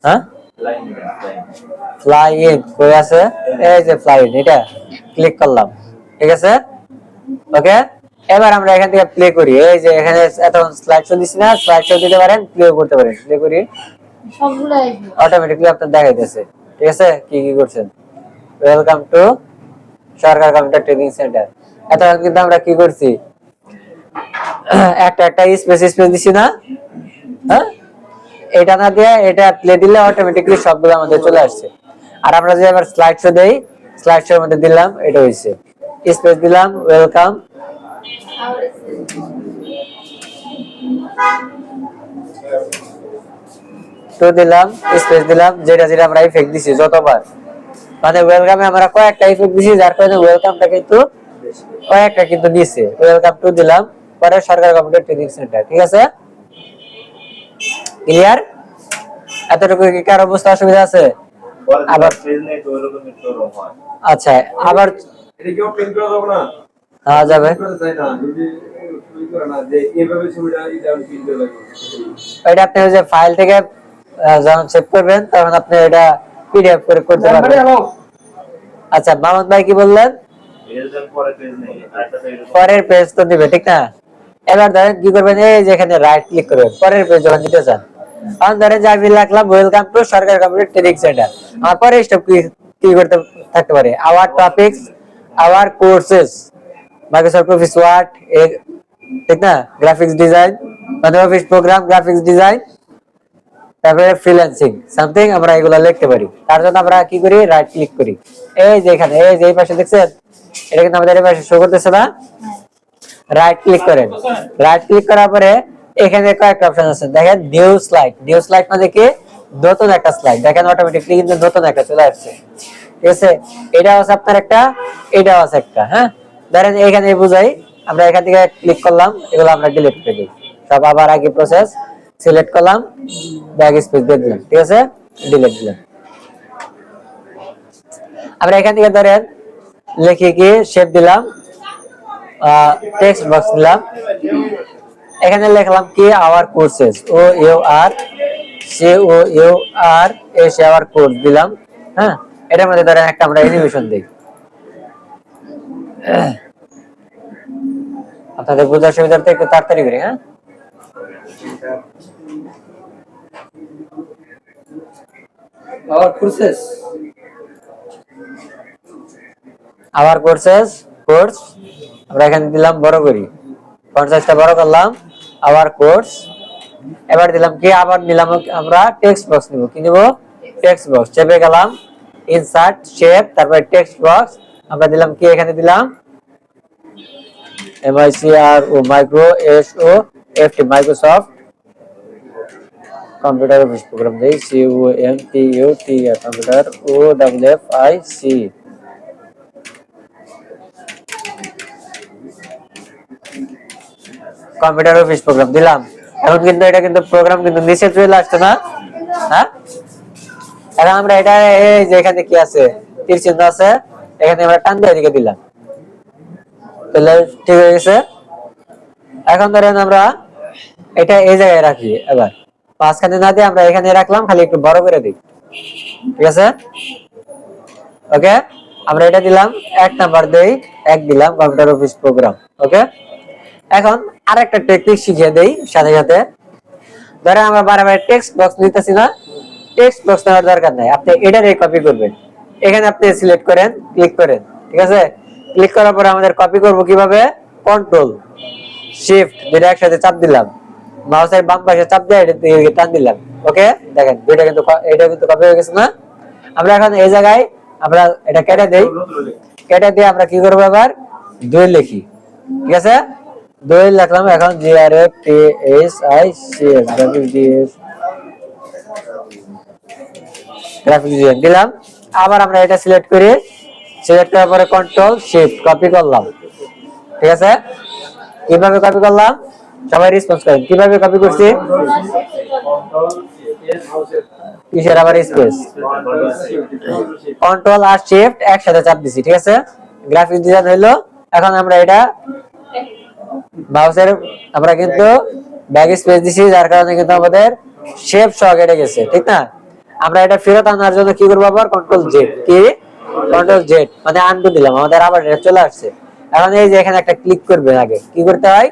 হ্যাঁ ফ্লাই ইন কই আছে, এই যে ফ্লাই ইন, এটা ক্লিক করলাম। ঠিক আছে, ওকে। এবার আমরা এখান থেকে প্লে করি, এই যে এখানে এতক্ষণ স্লাইড শো দিছি না, স্লাইড শো দিতে পারেন, প্লে করতে পারেন। প্লে করি, সবগুলো আসবে। অটোমেটিক্যালি আপনার দেখাইতেছে। ঠিক আছে, কি কি করছেন। Welcome to Sarkar computer training centre. এতক্ষণ কিন্তু আমরা কি করছি, একটা একটা স্পেস স্পেস দিছি না, হ্যাঁ, এটা না দিয়ে এটা প্লে দিলে অটোমেটিক্যালি সবগুলো আমাদের চলে আসছে। আর আমরা যে এবার স্লাইড শো দেই, স্লাইড শোর মধ্যে দিলাম, এটা হইছে, স্পেস দিলাম, ওয়েলকাম তো দিলাম, স্পেস দিলাম, যেটা যেটা আমরা ইফেক্ট দিছি যতবার, মানে ওয়েলকামে আমরা কয়েকটা ইফেক্ট দিছি, যার কারণে ওয়েলকামটা কিন্তু কয়েকটা কিন্তু দিছে। ওয়েলকাম টু দিলাম, পরে সরকার কম্পিউটার ট্রেনিং সেন্টার। ঠিক আছে, ক্লিয়ার? এতটুকু কি কারো বুঝতে অসুবিধা আছে? আবার আচ্ছা, আবার এটা কি ওপেন করা যাবে না? হ্যাঁ যাবে, করা যায় না, যদি তুমি করে না যে এইভাবে ছবিটা এই ডাউন প্রিন্ট করে লাগবে। এটা আপনি ওই যে ফাইল থেকে যখন সেভ করবেন তখন আপনি এটা পিডিএফ করে করতে পারবেন। আচ্ছা, মামুন ভাই কি বললেন? পরের পেজ তো দিবে, ঠিক না? এবার ধরেন কি করবেন, এই যে এখানে রাইট ক্লিক করবেন, পরের পেজ যখন দিতে চান, তখন ধরেন যে আমি লিখলাম welcome to Sarkar computer training centre. আমার পরে স্টেপ কি করতে থাকতে পারে, our topics, our courses, Microsoft office word, ঠিক না, গ্রাফিক্স ডিজাইন, মানে অফিস প্রোগ্রাম, গ্রাফিক্স ডিজাইন, তারপরে ফ্রিল্যান্সিং সামথিং, আমরা এগুলো লিখতে পারি। তার জন্য আমরা কি করি, রাইট ক্লিক করি, এই যে এখানে, এই যে এই পাশে দেখছেন, এটা কিন্তু আমাদের এই পাশে শো করতেছে না, রাইট ক্লিক করেন। রাইট ক্লিক করার পরে এখানে কয়েকটা অপশন আছে, দেখেন নিউ স্লাইড। নিউ স্লাইড মানে কি, নতুন একটা স্লাইড, দেখেন অটোমেটিক্যালি কিন্তু নতুন একটা চলে আসছে। ঠিক আছে, এটা আছে আপনার একটা, এটাও আছে একটা। হ্যাঁ, ধরেন এখানে বুঝাই, আমরা এখান থেকে ক্লিক করলাম, এগুলো আমরা ডিলিট করে দিই সব, আবার আগে প্রসেস সিলেক্ট করলাম, ব্যাক স্পেস দিয়ে দিলাম। ঠিক আছে, ডিলিট দিলাম। আমরা এখান থেকে ধরেন লিখে কি শেপ দিলাম, টেক্সট বক্স দিলাম, এখানে লিখলাম কি our courses, O U R C O U R S our course দিলাম। হ্যাঁ, এটার মধ্যে ধরেন একটা আমরা অ্যানিমেশন দেই, আপনাদের বোঝার সুবিধার্থে একটু তাড়াতাড়ি করি। হ্যাঁ, our courses, our courses, course আমরা এখানে দিলাম বড় করি, ফন্ট সাইজটা বড় করলাম, আওয়ার কোর্স। এবার দিলাম কি, আবার নিলাম আমরা টেক্সট বক্স নিব, কি নিব, টেক্সট বক্স। চেপে গেলাম, ইনসার্ট শেপ, তারপরে টেক্সট বক্স, আমরা দিলাম কি, এখানে দিলাম MICRO micro SOFT Microsoft computer office program দেই, COMPUT computer OFFIC। Computer office program দিলাম। এখন কিন্তু এটা কিন্তু প্রোগ্রাম কিন্তু নিচে চলে আসছে না। হ্যাঁ, এখন আমরা এটা এই যে এখানে কি আছে, তীর চিহ্ন আছে, এখানে আমরা টান দিয়ে দিকে দিলাম, তাহলে ঠিক হয়ে গেছে। এখন ধরেন আমরা এটা এই জায়গায় রাখি, এবার মাঝখানে না দিয়ে আমরা এখানে রাখলাম, খালি একটু বড় করে দিই। ঠিক আছে, ওকে। আমরা এটা দিলাম, 1 নাম্বার দেই, 1 দিলাম, কম্পিউটার অফিস প্রোগ্রাম। ওকে, এখন আরেকটা টেকনিক শিখিয়ে দেই সাথে সাথে। ধরেন আমরা বারবার টেক্সট বক্স নিতেছি না, টেক্সট বক্স নেওয়ার দরকার নাই, আপনি এটারে কপি করবেন। এখানে আপনি সিলেক্ট করেন, ক্লিক করেন। ঠিক আছে, ক্লিক করার পরে আমাদের কপি করব কিভাবে, কন্ট্রোল শিফট যেটা একসাথে চাপ দিলাম, মাউসের বাম পাশে চাপ দিয়ে এটা টান দিলাম। ওকে, দেখেন দুইটা কিন্তু, এটা কিন্তু কপি হয়ে গেছে না। আমরা এখন এই জায়গায় আমরা এটা কেটে দেই, কেটে দিয়ে আমরা কি করব, এবার 2 লিখি। ঠিক আছে, 2 লিখলাম, এখন GRAPSICS গ্রাফিক্স ডিজাইন দিলাম। আবার আমরা এটা সিলেক্ট করি, সিলেক্ট করার পরে কন্ট্রোল শিফট কপি করলাম। ঠিক আছে, কিভাবে কপি করলাম সবাই রেসপন্স করেন, কিভাবে কপি করছি, কিসের আবার স্পেস, কন্ট্রোল আর শিফট একসাথে চাপ দিছি। ঠিক আছে, গ্রাফিক্স ডিজাইন হইলো। এখন আমরা এটা মাউসের আমরা কিন্তু ব্যাক স্পেস দিছি, যার কারণে কিন্তু আমাদের শেপ সহ কেটে গেছে, ঠিক না? আমরা এটা ফেরত আনার জন্য কি করবো? আবার কন্ট্রোল জেড, কি কন্ট্রোল জেড মানে আনডু দিলাম, আমাদের আবার এটা চলে আসছে। এখন এই যে এখানে একটা ক্লিক করবেন, আগে কি করতে হয়?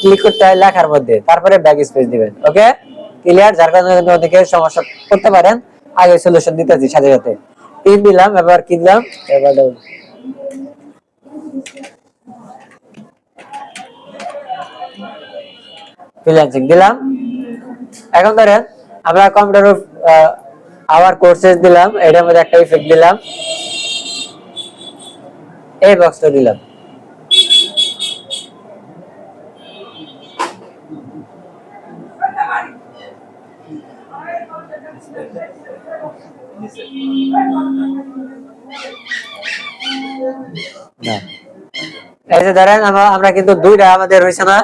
ক্লিক করতে হয় লেখার মধ্যে, তারপরে ব্যাক স্পেস দিবেন। ওকে, ক্লিয়ার? যার কারণে কিন্তু অনেকে সমস্যা করতে পারেন, আগে সলিউশন দিতেছি সাথে সাথে। পিন দিলাম, এবার কি দিলাম? এবার ফ্রিল্যান্সিং দিলাম। এখন ধরেন আমরা কম্পিউটার আওয়ার কোর্সেস দিলাম, এটার মধ্যে একটা ইফেক্ট দিলাম, এই বক্সটা দিলাম। এই যে ধরেন আমরা কিন্তু দুইটা আমাদের হইছে না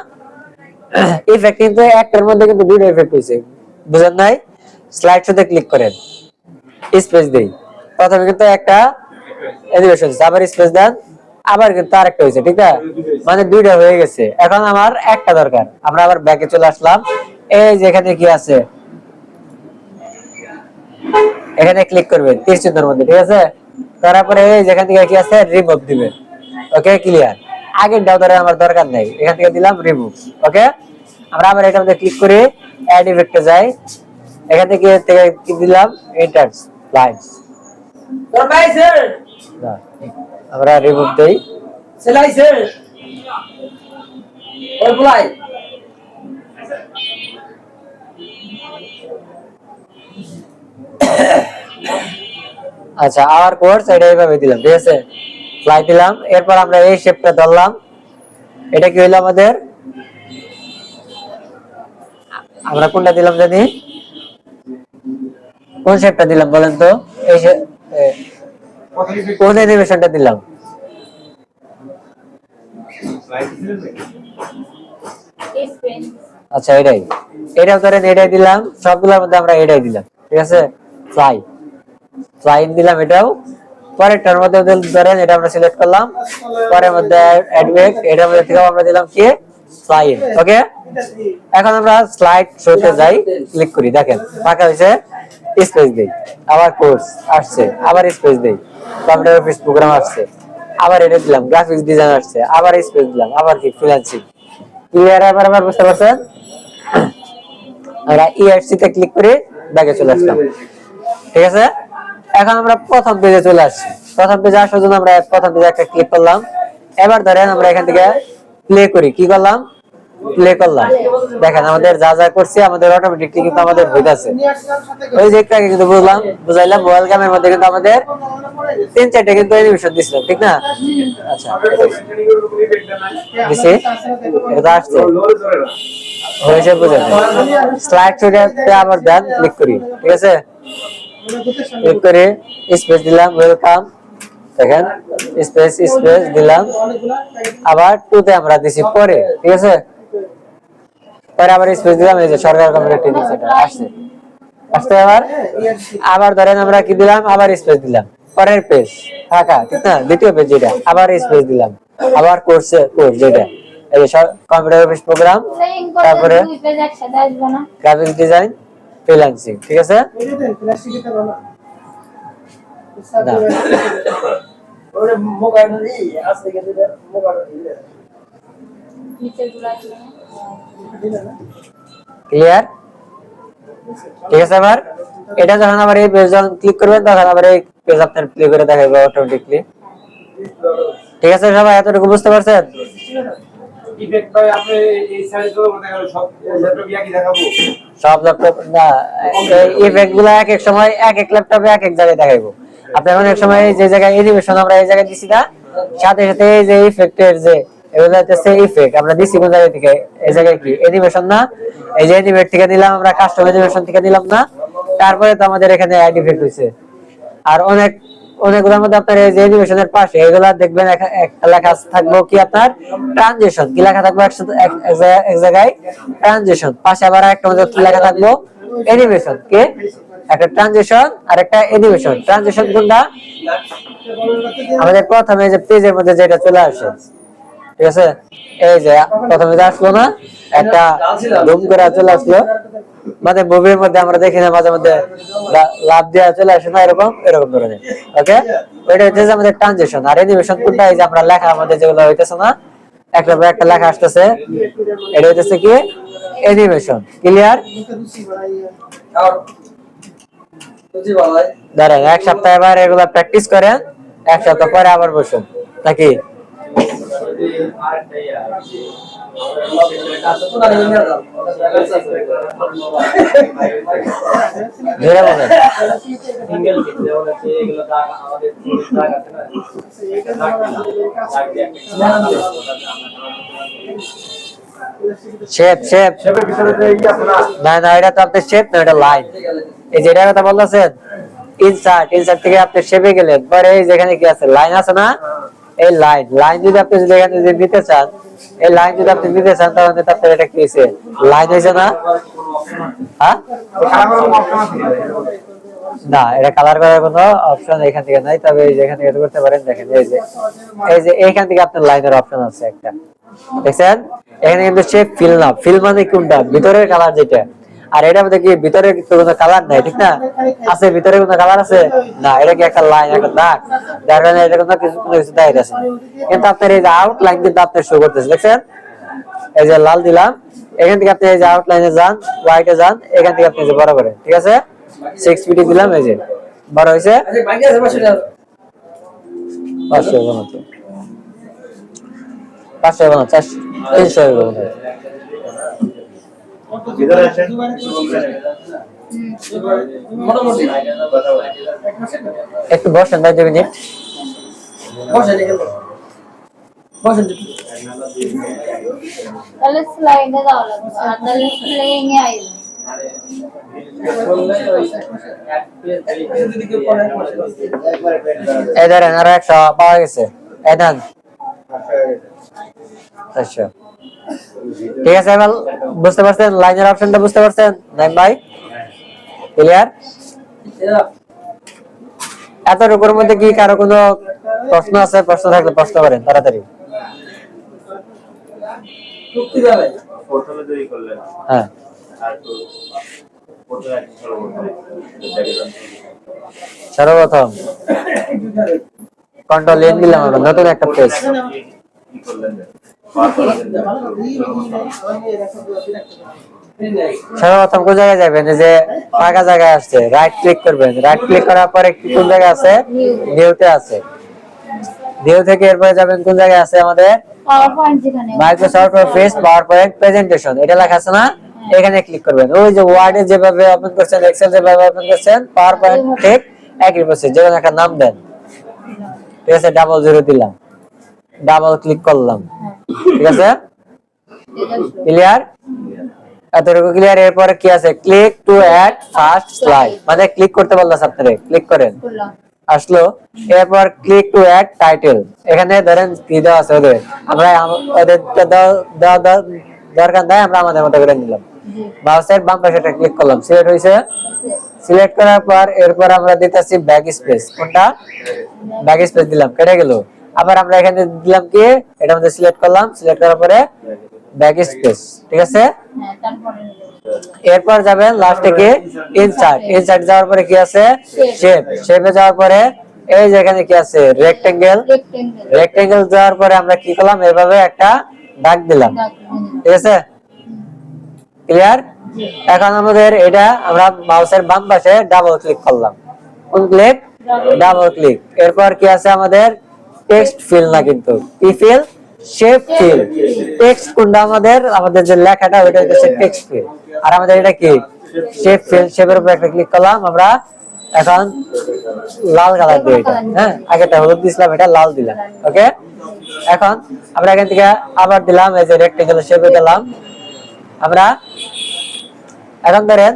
ইফেক্ট, কিন্তু একটার মধ্যে কিন্তু দুইটা ইফেক্ট হইছে, বুঝেন নাই? স্লাইড শোতে ক্লিক করেন, স্পেস দেই, প্রথমে কিন্তু একটা অ্যানিমেশন হইছে, আবার স্পেস দেন, আবার কিন্তু আরেকটা হইছে, ঠিক না? মানে দুইটা হয়ে গেছে। এখন আমার একটা দরকার, আমরা আবার ব্যাকে চলে আসলাম। এই যে এখানে কি আছে, এখানে ক্লিক করবেন তীর চিহ্নের মধ্যে, ঠিক আছে? তারপরে এই যেখান থেকে কি আছে রিমুভ দিবেন। ওকে, ক্লিয়ার? আগের দাও ধরে আমার দরকার নাই, এখান থেকে দিলাম রিমুভ। ওকে, আমরা আবার এটার মধ্যে ক্লিক করে অ্যাড ইফেক্টে যাই, এখান থেকে কি দিলাম? Enter lines. তোর ভাই স্যার আমরা রিমুভ দেই, সেলাই স্যার ওই বলাই আচ্ছা আওয়ার কোর্স এটা এইভাবে দিলাম, ঠিক আছে? ফ্লাই দিলাম, এরপর আমরা এই শেপটা ধরলাম, এটা কি হইলো আমাদের? আমরা কোনটা দিলাম জানি? কোন শেপটা দিলাম বলেন তো? এই কোন অ্যানিমেশনটা দিলাম? আচ্ছা এটাই, এটাও ধরেন এটাই দিলাম, সবগুলোর মধ্যে আমরা এটাই দিলাম, ঠিক আছে? ফ্লাই ফ্লাইন দিলাম, এটাও পরেরটার মধ্যে ধরেন এটা আমরা সিলেক্ট করলাম, পরের মধ্যে অ্যাড ব্যাক, এটার মধ্যে থেকে আমরা দিলাম কি? ফ্লাইন। ওকে, এখন আমরা স্লাইড শোতে যাই, ক্লিক করি, দেখেন ফাঁকা হয়েছে, স্পেস দেই, আবার কোর্স আসছে, আবার স্পেস দেই, কম্পিউটার অফিস প্রোগ্রাম আসছে, আবার এটা দিলাম, গ্রাফিক্স ডিজাইন আসছে, আবার স্পেস দিলাম, আবার কি ফ্রিল্যান্সিং। ক্লিয়ার? আবার বুঝতে পারছেন? আমরা ইআরসি তে ক্লিক করে ব্যাকে চলে আসলাম, ঠিক আছে? এখন আমরা প্রথম পেজে চলে আসছি। প্রথম পেজে আসার জন্য আমরা প্রথম পেজে একটা ক্লিক করলাম। এবার ধরেন আমরা এখান থেকে প্লে করি, কি করলাম? প্লে করলাম। দেখেন আমাদের যা যা করছি আমাদের অটোমেটিকলি কিন্তু আমাদের হইতাছে। ওই যে একটু আগে কিন্তু বুঝাইলাম ওয়েলকামের মধ্যে কিন্তু আমাদের 3-4টা কিন্তু অ্যানিমেশন দিছিলাম, ঠিক না? আচ্ছা দিছি, এটা আসছে হয়েছে, বুঝেন? স্লাইড শোতে আবার দেন, ক্লিক করি, ঠিক আছে? ক্লিক করে স্পেস দিলাম, ওয়েলকাম, দেখেন স্পেস স্পেস দিলাম, আবার টুতে আমরা দিছি পরে, ঠিক আছে? পরে আবার স্পেস দিলাম, এই যে সরকার কম্পিউটার ট্রেনিং সেন্টার আসছে আসছে। আবার ধরেন আমরা কি দিলাম? আবার স্পেস দিলাম, পরের পেজ ফাঁকা, ঠিক না? দ্বিতীয় পেজ যেটা, আবার স্পেস দিলাম, আবার কোর্স যেটা, এই যে কম্পিউটার অফিস প্রোগ্রাম, তারপরে গ্রাফিক্স ডিজাইন, ফ্রিল্যান্সিং, ঠিক আছে? ওরে মোবাইল নেই আসলে গেছে মোবাইল ক্লিয়ার? ঠিক আছে। আবার এটা যখন আবার এই পেজ যখন ক্লিক করবেন তখন আবার এই পেজ আপনার প্লে করে দেখাবে অটোমেটিকলি। ঠিক আছে সবাই, এতটুকু বুঝতে পারছেন? ইফেক্ট ভাই আপনি এই সাইজগুলো মনে করেন সব ল্যাপটপ কি দেখাবো? সব ল্যাপটপ না, এই ইফেক্ট গুলো এক এক সময় এক এক ল্যাপটপে এক এক জায়গায় দেখাইবো। আপনি অনেক সময় যে জায়গায় অ্যানিমেশন আমরা এই জায়গায় দিছি না, সাথে সাথে এই যে ইফেক্টের যে এগুলো হচ্ছে ইফেক্ট আমরা দিছি কোন জায়গা থেকে, এই জায়গায় কি অ্যানিমেশন না, এই যে অ্যানিমেট থেকে দিলাম আমরা, কাস্টম অ্যানিমেশন থেকে দিলাম না, তারপরে তো আমাদের এখানে অ্যাড ইফেক্ট হইছে। আর অনেকগুলোর মধ্যে আপনার এই যে অ্যানিমেশনের পাশে এগুলা দেখবেন একটা লেখা থাকবো কি আপনার ট্রানজিশন, কি লেখা থাকবো একসাথে এক জায়গায় ট্রানজিশন, পাশে আবার একটা মধ্যে কি লেখা থাকবো অ্যানিমেশন, কে একটা ট্রানজিশন আর একটা অ্যানিমেশন। ট্রানজিশন কোনটা? আমাদের প্রথমে যে পেজের মধ্যে যেটা চলে আসে, ঠিক আছে, এই যে প্রথমে যে আসলো না একটা ধুম করে চলে আসলো, মানে মুভির মধ্যে আমরা দেখি না মাঝে মধ্যে লাভ দেওয়া চলে আসে না, এরকম এরকম ধরনের। ওকে, ওইটা হচ্ছে আমাদের ট্রানজিশন। আর অ্যানিমেশন কোনটা? এই যে আমরা লেখা আমাদের যেগুলো হইতেছে না, একটা পর একটা লেখা আসতেছে, এটা হইতেছে কি অ্যানিমেশন। ক্লিয়ার? দাঁড়ান, এক সপ্তাহ এবার এগুলা প্র্যাকটিস করেন, এক সপ্তাহ পরে আবার বসুন নাকি? ধরে বলেন। শেপ শেপ শেপের ভিতরে যে ই আছে না, না না, এটা তো আপনার শেপ না, এটা লাইন। এই যে এটার কথা বলতেছেন, ইনসার্ট, ইনসার্ট থেকে আপনি শেপে গেলেন, পরে এই যেখানে কি আছে লাইন আছে না, এই লাইন, লাইন যদি আপনি যদি এখানে যদি নিতে চান, এই লাইন যদি আপনি নিতে চান, তাহলে আপনার এটা কি হয়েছে, লাইন হয়েছে না? হ্যাঁ, কালার করার অপশন আছে না, এটা কালার করার কোনো অপশন এখান থেকে নাই, তবে এই যে এখান থেকে করতে পারেন। দেখেন এই যে এইখান থেকে আপনার লাইনের অপশন আছে একটা, দেখছেন? এখানে কিন্তু শেপ ফিল না, ফিল মানে কোনটা? ভিতরের কালার যেটা। আর এটার মধ্যে কি ভিতরে কোনো কালার নাই, ঠিক না? আছে ভিতরে কোনো কালার আছে না, এটা কি একটা লাইন, একটা দাগ, যার কারণে এটা কোনো কিছু দাঁড়িয়ে আছে। কিন্তু আপনার এই যে আউটলাইন কিন্তু আপনার শো করতেছে, দেখছেন? এই যে লাল দিলাম, এখান থেকে আপনি এই যে আউটলাইনে যান, হোয়াইটে যান, এখান থেকে আপনি যে বড় করেন, ঠিক আছে? 6 ফিট দিলাম, এই যে বড় হয়েছে। 500 বানাতে 500 বানাতে 300 বানাতে। একটু বসেন ভাই, 2 মিনিট। তাহলে স্লাইডে যাওয়া লাগবে, আর তাহলে প্লেইং এ আইবে। এই ধরেন আরো একটা পাওয়া গেছে, এই নেন। আচ্ছা, ঠিক আছে, এবার বুঝতে পারছেন লাইনের অপশনটা? বুঝতে পারছেন নাইম ভাই? ক্লিয়ার? এতটুকুর মধ্যে কি কারো কোনো প্রশ্ন আছে? প্রশ্ন থাকলে প্রশ্ন করেন তাড়াতাড়ি। হ্যাঁ, সর্বপ্রথম কন্ট্রোল এন দিলাম, আমরা নতুন একটা পেজ। সর্বপ্রথম কোন জায়গায় যাবেন? যে ফাঁকা জায়গায় আসছে, রাইট ক্লিক করবেন। রাইট ক্লিক করার পরে কোন জায়গায় আছে? নিউতে আছে। নিউ থেকে এরপরে যাবেন কোন জায়গায় আছে আমাদের? পাওয়ারপয়েন্ট যেখানে মাইক্রোসফট অফিস পাওয়ারপয়েন্ট প্রেজেন্টেশন, এটা লেখা আছে না, এখানে ক্লিক করবেন। ওই যে ওয়ার্ডে যেভাবে ওপেন করছেন, এক্সেল যেভাবে ওপেন করছেন, পাওয়ারপয়েন্ট ঠিক একই প্রসেস। যেমন একটা নাম দেন, ঠিক আছে, 00 দিলাম, ডাবল ক্লিক করলাম, ঠিক আছে? ক্লিয়ার? এতটুকু ক্লিয়ার? এরপরে কি আছে? Click to add first slide, মানে ক্লিক করতে বললাম আপনারে, ক্লিক করেন, করলাম। আসলো। এরপর ক্লিক টু অ্যাড টাইটেল, এখানে ধরেন কি দেওয়া আছে ওদের, আমরা ওদের দরকার নাই, আমরা আমাদের মতো করে নিলাম। মাউসের বাম পাশে এটা ক্লিক করলাম, সিলেক্ট হয়েছে। সিলেক্ট করার পর এরপর আমরা দিতেছি ব্যাক স্পেস। কোনটা? ব্যাক স্পেস দিলাম, কেটে গেল। আবার আমরা এখানে দিলাম কি, এটা মধ্যে সিলেক্ট করলাম, সিলেক্ট করার পরে ব্যাক স্পেস, ঠিক আছে? হ্যাঁ, তারপরে এরপর যাবেন লাস্টে কি ইনসার্ট। ইনসার্ট যাওয়ার পরে কি আছে? শেপ। শেপে যাওয়ার পরে এই যে এখানে কি আছে? রেক্টেঙ্গেল। রেক্টেঙ্গেল রেক্টেঙ্গেল যাওয়ার পরে আমরা কি করলাম? এভাবে একটা দাগ দিলাম, ঠিক আছে? ক্লিয়ার? এখন আমাদের এটা আমরা মাউসের বাম পাশে ডাবল ক্লিক করলাম। কোন ক্লিক? Double click. এরপর কি আছে আমাদের? টেক্সট ফিল না, কিন্তু কি ফিল? Shape feel. টেক্সট কোনটা আমাদের? আমাদের যে লেখাটা ওইটা হচ্ছে টেক্সট ফিল, আর আমাদের এটা কি? Shape feel. শেপের উপর একটা ক্লিক করলাম আমরা। এখন লাল কালার দিয়ে এটা, হ্যাঁ, আগেটা হলুদ দিছিলাম, এটা লাল দিলাম। ওকে, এখন আমরা এখান থেকে আবার দিলাম, এই যে রেক্টেঙ্গেল শেপে গেলাম আমরা। এখন ধরেন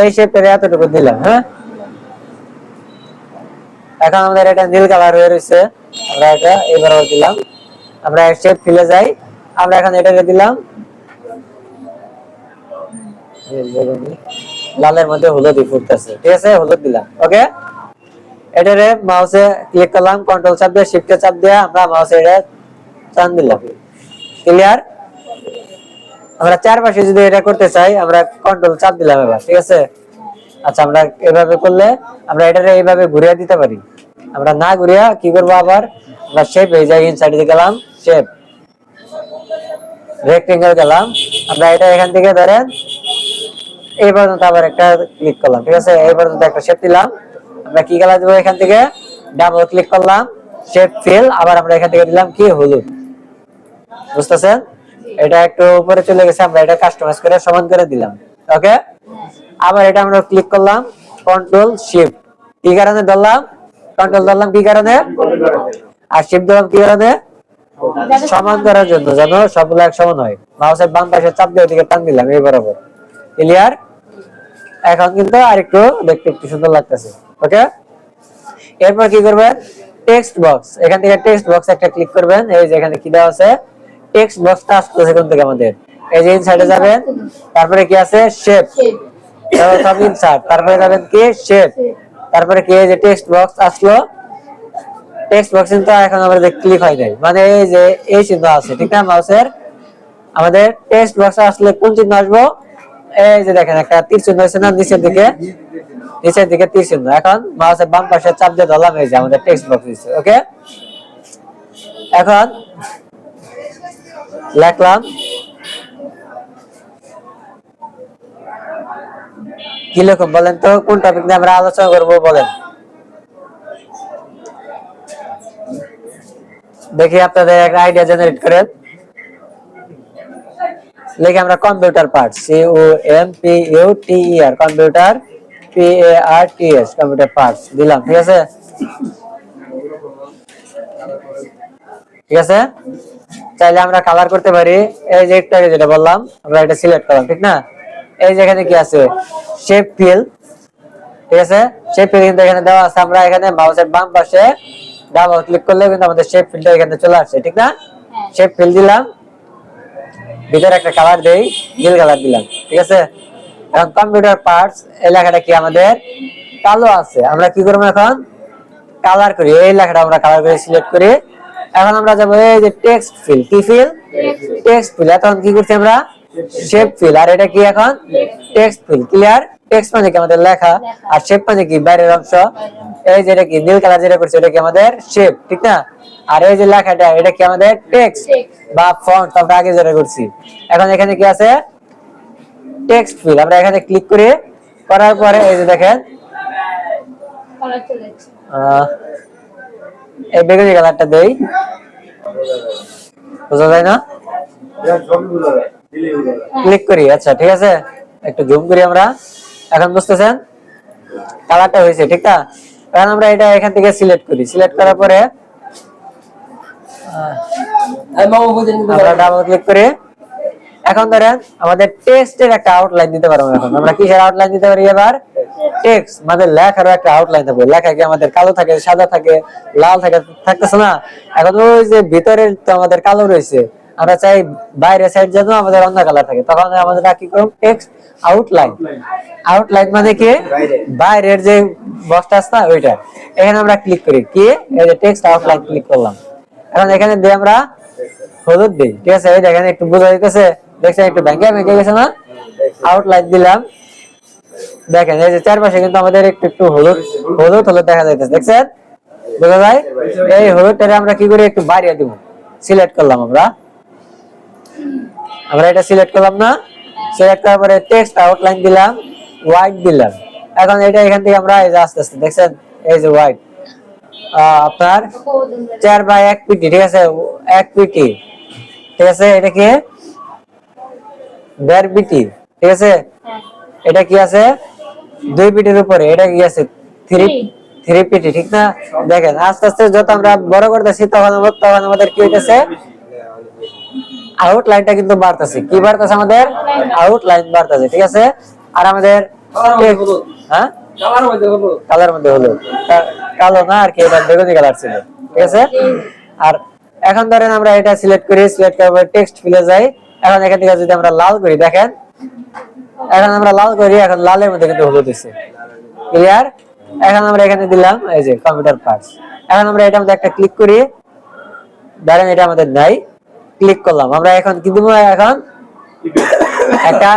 এই শেপের এতটুকু দিলাম, হ্যাঁ। এখন আমাদের এটা নীল কালার হয়ে রয়েছে, আমরা এটা এবার দিলাম। আমরা শেপ ফিলে যাই, আমরা এখন এটাকে দিলাম লালের মধ্যে হলুদ ফুটতেছে, ঠিক আছে, হলুদ দিলাম। ওকে, এটারে মাউসে ক্লিক করলাম, কন্ট্রোল চাপ দিয়ে শিফটে চাপ দিয়ে আমরা মাউসে এটা টান দিলাম। ক্লিয়ার? আমরা চারপাশে যদি এটা করতে চাই আমরা কন্ট্রোল চাপ দিলাম এবার, ঠিক আছে। আচ্ছা, আমরা এভাবে করলে আমরা এটারে এইভাবে ঘুরিয়ে দিতে পারি। আমরা না ঘুরিয়ে কি করবো, আবার আমরা শেপ হয়ে যাই, ইনসাইডে গেলাম, শেপ রেক্টেঙ্গেল গেলাম। আমরা এটা এখান থেকে ধরেন এই পর্যন্ত আবার একটা ক্লিক করলাম, ঠিক আছে, এই পর্যন্ত একটা শেপ দিলাম। আমরা কি কালার দেবো, এখান থেকে ডাবল ক্লিক করলাম, শেপ ফিল, আবার আমরা এখান থেকে দিলাম কি, হলুদ। বুঝতেছেন? এটা একটু উপরে চলে গেছে, আমরা এটা কাস্টমাইজ করে সমান করে দিলাম। ওকে, আবার এটা আমরা ক্লিক করলাম, কন্ট্রোল শিফট, কি কারণে ধরলাম, কন্ট্রোল ধরলাম কি কারণে, আর শিফট ধরলাম কি কারণে, সমান করার জন্য, যেন সবগুলো এক সমান হয়। মাউসের বাম পাশে চাপ দিয়ে ওদিকে টান দিলাম এই বরাবর। ক্লিয়ার? এখন কিন্তু আরেকটু দেখতে একটু সুন্দর লাগতেছে। ওকে, এরপর কি করবেন, টেক্সট বক্স, এখান থেকে টেক্সট বক্স একটা ক্লিক করবেন। এই যে এখানে কি দেওয়া আছে, টেক্সট বক্সটা আসতেছে কোন থেকে, আমাদের এই যে ইনসাইডে যাবেন, তারপরে কি আছে, শেপ, সব ইনসার্ট, তারপরে যাবেন কি, শেপ, তারপরে কি, এই যে টেক্সট বক্স আসলো। টেক্সট বক্স কিন্তু এখন আমাদের ক্লিক হয় নাই, মানে এই যে এই চিহ্ন আছে, ঠিক না, মাউসের আমাদের টেক্সট বক্স আসলে কোন চিহ্ন আসবো, এই যে দেখেন একটা তীর চিহ্ন আছে না নিচের দিকে, নিচের দিকে তীর চিহ্ন। এখন মাউসের বাম পাশে চাপ দিয়ে ধরলাম, এই যে আমাদের টেক্সট বক্স দিচ্ছে। ওকে, এখন লিখলাম, কি লিখব বলেন তো, কোন টপিক নিয়ে আমরা আলোচনা করব বলেন, দেখি আপনাদের একটা আইডিয়া জেনারেট করেন। লিখে আমরা computer parts, COMPUTER, computer PARTS, computer parts দিলাম, ঠিক আছে, ঠিক আছে। চাইলে আমরা কালার করতে পারি, এই যে একটু আগে যেটা বললাম আমরা এটা সিলেক্ট করলাম, ঠিক না, এই যে এখানে কি আছে, শেপ ফিল, ঠিক আছে, শেপ ফিল কিন্তু এখানে দেওয়া আছে। আমরা এখানে মাউসের বাম পাশে ডাবল ক্লিক করলে কিন্তু আমাদের শেপ ফিলটা এখানে চলে আসছে, ঠিক না। শেপ ফিল দিলাম, ভিতরে একটা কালার দেই, নীল কালার দিলাম, ঠিক আছে। এখন কম্পিউটার পার্টস এই লেখাটা কি আমাদের কালো আছে, আমরা কি করবো এখন, কালার করি, এই লেখাটা আমরা কালার করে সিলেক্ট করি। এখন আমরা যাবো এই যে টেক্সট ফিল, কি ফিল, টেক্সট ফিল। এখন কি করছি আমরা, শেপ ফিল, আর এটা কি এখন, টেক্সট ফিল। ক্লিয়ার? টেক্সট মানে কি আমাদের লেখা, আর শেপ মানে কি বাইরের অংশ। এই যে এটা কি নীল কালার যেটা করছে এটা কি আমাদের শেপ, ঠিক না, আর এই যে লেখাটা এটা কি আমাদের টেক্সট বা ফন্ট, আমরা আগে যেটা করছি। এখন এখানে কি আছে, টেক্সট ফিল, আমরা এখানে ক্লিক করে করার পরে এই যে দেখেন কালার চলে যাচ্ছে। এই বেগুনি কালারটা দেই, বোঝা যায় না, ক্লিক করি, আচ্ছা ঠিক আছে, একটু জুম করি আমরা, এখন বুঝতেছেন কালারটা হয়েছে, ঠিক না। এখন আমরা এটা এখান থেকে সিলেক্ট করি, সিলেক্ট করার পরে আমরা ডাবল ক্লিক করি। এখন ধরেন আমাদের টেক্সটের একটা আউটলাইন দিতে পারবো। এখন আমরা কিসের আউটলাইন দিতে পারি, এবার টেক্সট মানে লেখার একটা আউটলাইন থাকবে। লেখা কি আমাদের কালো থাকে, সাদা থাকে, লাল থাকে, থাকতেছে না। এখন ওই যে ভিতরে তো আমাদের কালো রয়েছে, আমরা চাই বাইরের সাইড যেন আমাদের অন্য কালার থাকে, তখন আমাদের কি করব, টেক্সট আউটলাইন। আউটলাইন মানে কি, বাইরের যে বক্সটা আছে না ওইটা। এখানে আমরা ক্লিক করি, কি এই যে টেক্সট আউটলাইন ক্লিক করলাম। এখন এখানে দিয়ে আমরা হলুদ দিই, ঠিক আছে, এই দেখেন একটু বোঝা যাইতেছে, দেখছেন একটু ভেঙে ভেঙে গেছে না, আউটলাইন দিলাম। দেখেন এই যে চারপাশে কিন্তু আমাদের একটু একটু হলুদ হলুদ হলুদ দেখা যাইতেছে, দেখছেন, বোঝা যায়। এই হলুদটারে আমরা কি করে একটু বাড়িয়ে দিব, সিলেক্ট করলাম আমরা এটা সিলেক্ট করলাম না, সিলেক্ট করার পরে টেক্সট আউটলাইন দিলাম, হোয়াইট দিলাম। এখন এটা এখান থেকে আমরা এই যে আস্তে আস্তে দেখছেন এই যে হোয়াইট আপনার 4/1 পিটি, ঠিক আছে, 1 পিটি, ঠিক আছে, এটা কি 1.5 পিটি, ঠিক আছে, এটা কি আছে 2 পিটির উপরে, এটা কি আছে 3 পিটি, ঠিক না। দেখেন আস্তে আস্তে যত আমরা বড় করতেছি তখন আমাদের কি হইতেছে, আউটলাইনটা কিন্তু বাড়তেছে। কি বাড়তেছে, আমাদের আউটলাইন বাড়তেছে, ঠিক আছে। আর আমাদের হ্যাঁ কালার মধ্যে হলো কালো না, আর কি এটা বেগুনি কালার ছিল, ঠিক আছে। আর এখন ধরেন আমরা এটা সিলেক্ট করি, সিলেক্ট করার পরে টেক্সট ফিলে যাই। এখন এখান থেকে যদি আমরা লাল করি, দেখেন এখন আমরা লাল করি, এখন লালের মধ্যে কিন্তু হলুদ হয়েছে। ক্লিয়ার? এখন আমরা এখানে দিলাম এই যে কম্পিউটার পার্টস। এখন আমরা এটার মধ্যে একটা ক্লিক করি, ধরেন এটা আমাদের নাই, ক্লিক করলাম। আমরা এখন কি দিব, এখন একটা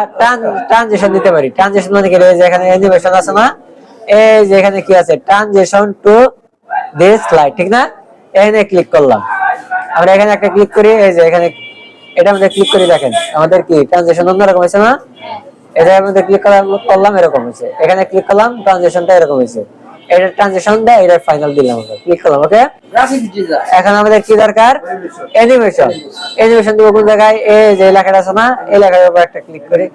ট্রানজিশন দিতে পারি। ট্রানজিশন মানে কি, এই যে এখানে অ্যানিমেশন আছে না, এই যে এখানে কি আছে, ট্রানজিশন টু দিস স্লাইড, ঠিক না? এখানে ক্লিক করলাম। আমরা এখানে একটা ক্লিক করি, এই যে এখানে এটা মধ্যে ক্লিক করি, দেখেন আমাদের কি ট্রানজিশন অন্যরকম হয়েছে না? এটার মধ্যে ক্লিক করলাম, এরকম হয়েছে। এখানে ক্লিক করলাম, ট্রানজিশনটা এরকম হয়েছে। এটা ট্রানজিশন দেয়, এটা ফাইনাল দিলাম, আমরা ক্লিক করলাম। ওকে, গ্রাফিক ডিজাইন এখন আমাদের কি দরকার, অ্যানিমেশন। অ্যানিমেশন দিব কোন জায়গায়, এই যে লেখাটা আছে না, এই লেখার উপর একটা ক্লিক করি,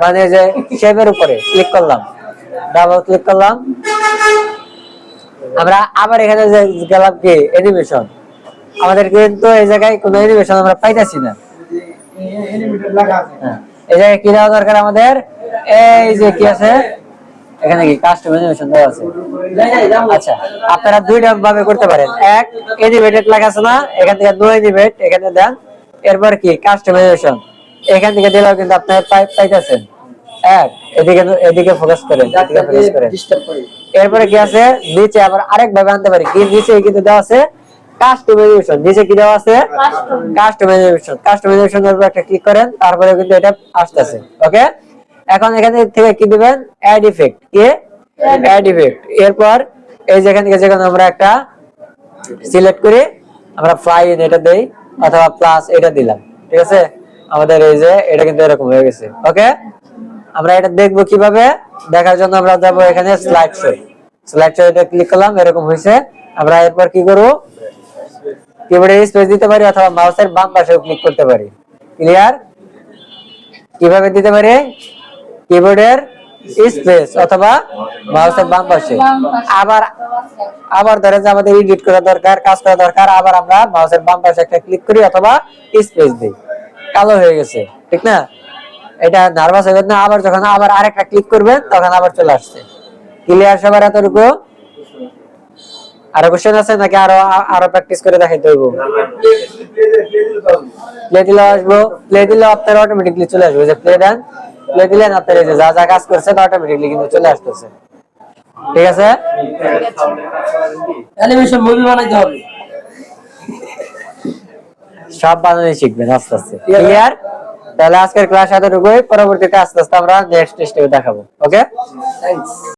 মানে যে শেপের উপরে ক্লিক করলাম, ডাবল ক্লিক করলাম। আমরা আবার এখানে যে গেলাম কি অ্যানিমেশন, আমাদের কিন্তু এই জায়গায় কোনো অ্যানিমেশন আমরা পাইতাছি না। এনিমেটেড লেখা আছে। হ্যাঁ, এই জায়গায় কি দেওয়া দরকার আমাদের, এই যে কি আছে এখানে, কি কাস্টম অ্যানিমেশন দেওয়া আছে। আচ্ছা, আপনারা দুইটা ভাবে করতে পারেন। এক, এনিমেটেড লেখা আছে না, এখান থেকে নো এনিমেট এখানে দেন, এরপর কি কাস্টম অ্যানিমেশন এখান থেকে দিলেও কিন্তু আপনারা পাইতেছেন। এক, এদিকে ফোকাস করেন, এদিকে ফোকাস করেন। ডিস্টার্ব করে এরপরে কি আছে, নিচে আবার আরেক ভাবে আনতে পারি, কি নিচে কিন্তু দেওয়া আছে কাস্টম অ্যানিমেশন। নিচে কি দেওয়া আছে, কাস্টম অ্যানিমেশন। কাস্টম অ্যানিমেশনের উপর একটা ক্লিক করেন, তারপরে কিন্তু এটা আসতেছে। ওকে, এখন এখান থেকে কি দিবেন, অ্যাড ইফেক্ট। কি অ্যাড ইফেক্ট, এরপর এই যেখান থেকে যেখানে আমরা একটা সিলেক্ট করি, আমরা ফ্লাই ইন এটা দেই অথবা প্লাস এটা দিলাম, ঠিক আছে? আমাদের এই যে এটা কিন্তু এরকম হয়ে গেছে। ওকে, আমরা এটা দেখবো কিভাবে, দেখার জন্য আমরা যাব এখানে স্লাইড শো। স্লাইড শো এটা ক্লিক করলাম, এরকম হয়েছে। আমরা এরপর কি করব, কিবোর্ডে স্পেস দিতে পারি অথবা মাউসের বাম পাশেও ক্লিক করতে পারি। ক্লিয়ার? কিভাবে দিতে পারি, কিবোর্ডের স্পেস অথবা মাউসের বাম পাশে। আবার ধরে যে আমাদের এডিট করা দরকার, কাজ করা দরকার, আবার আমরা মাউসের বাম পাশে একটা ক্লিক করি অথবা স্পেস দিই। কালো হয়ে গেছে, ঠিক না? এটা নার্ভাস হবেন না, আবার যখন আবার আরেকটা ক্লিক করবেন তখন আবার চলে আসছে। ক্লিয়ার সবার এতটুকু? আরো কোশ্চেন আছে নাকি আরো প্র্যাকটিস করে দেখাইতে হইব? প্লে দিলে আসবো, প্লে দিলে আপনার অটোমেটিকলি চলে আসবে। যে প্লে দেন, প্লে দিলেন আপনার এই যে যা যা কাজ করছে অটোমেটিকলি কিন্তু চলে আসতেছে। ঠিক আছে, অ্যানিমেশন মুভি বানাইতে হবে, সব বানানো শিখবেন আস্তে আস্তে। ক্লিয়ার? তাহলে আজকের ক্লাস এতটুকুই, পরবর্তীতে আস্তে আস্তে আমরা নেক্সট স্টেপে দেখাবো। ওকে, থ্যাঙ্কস।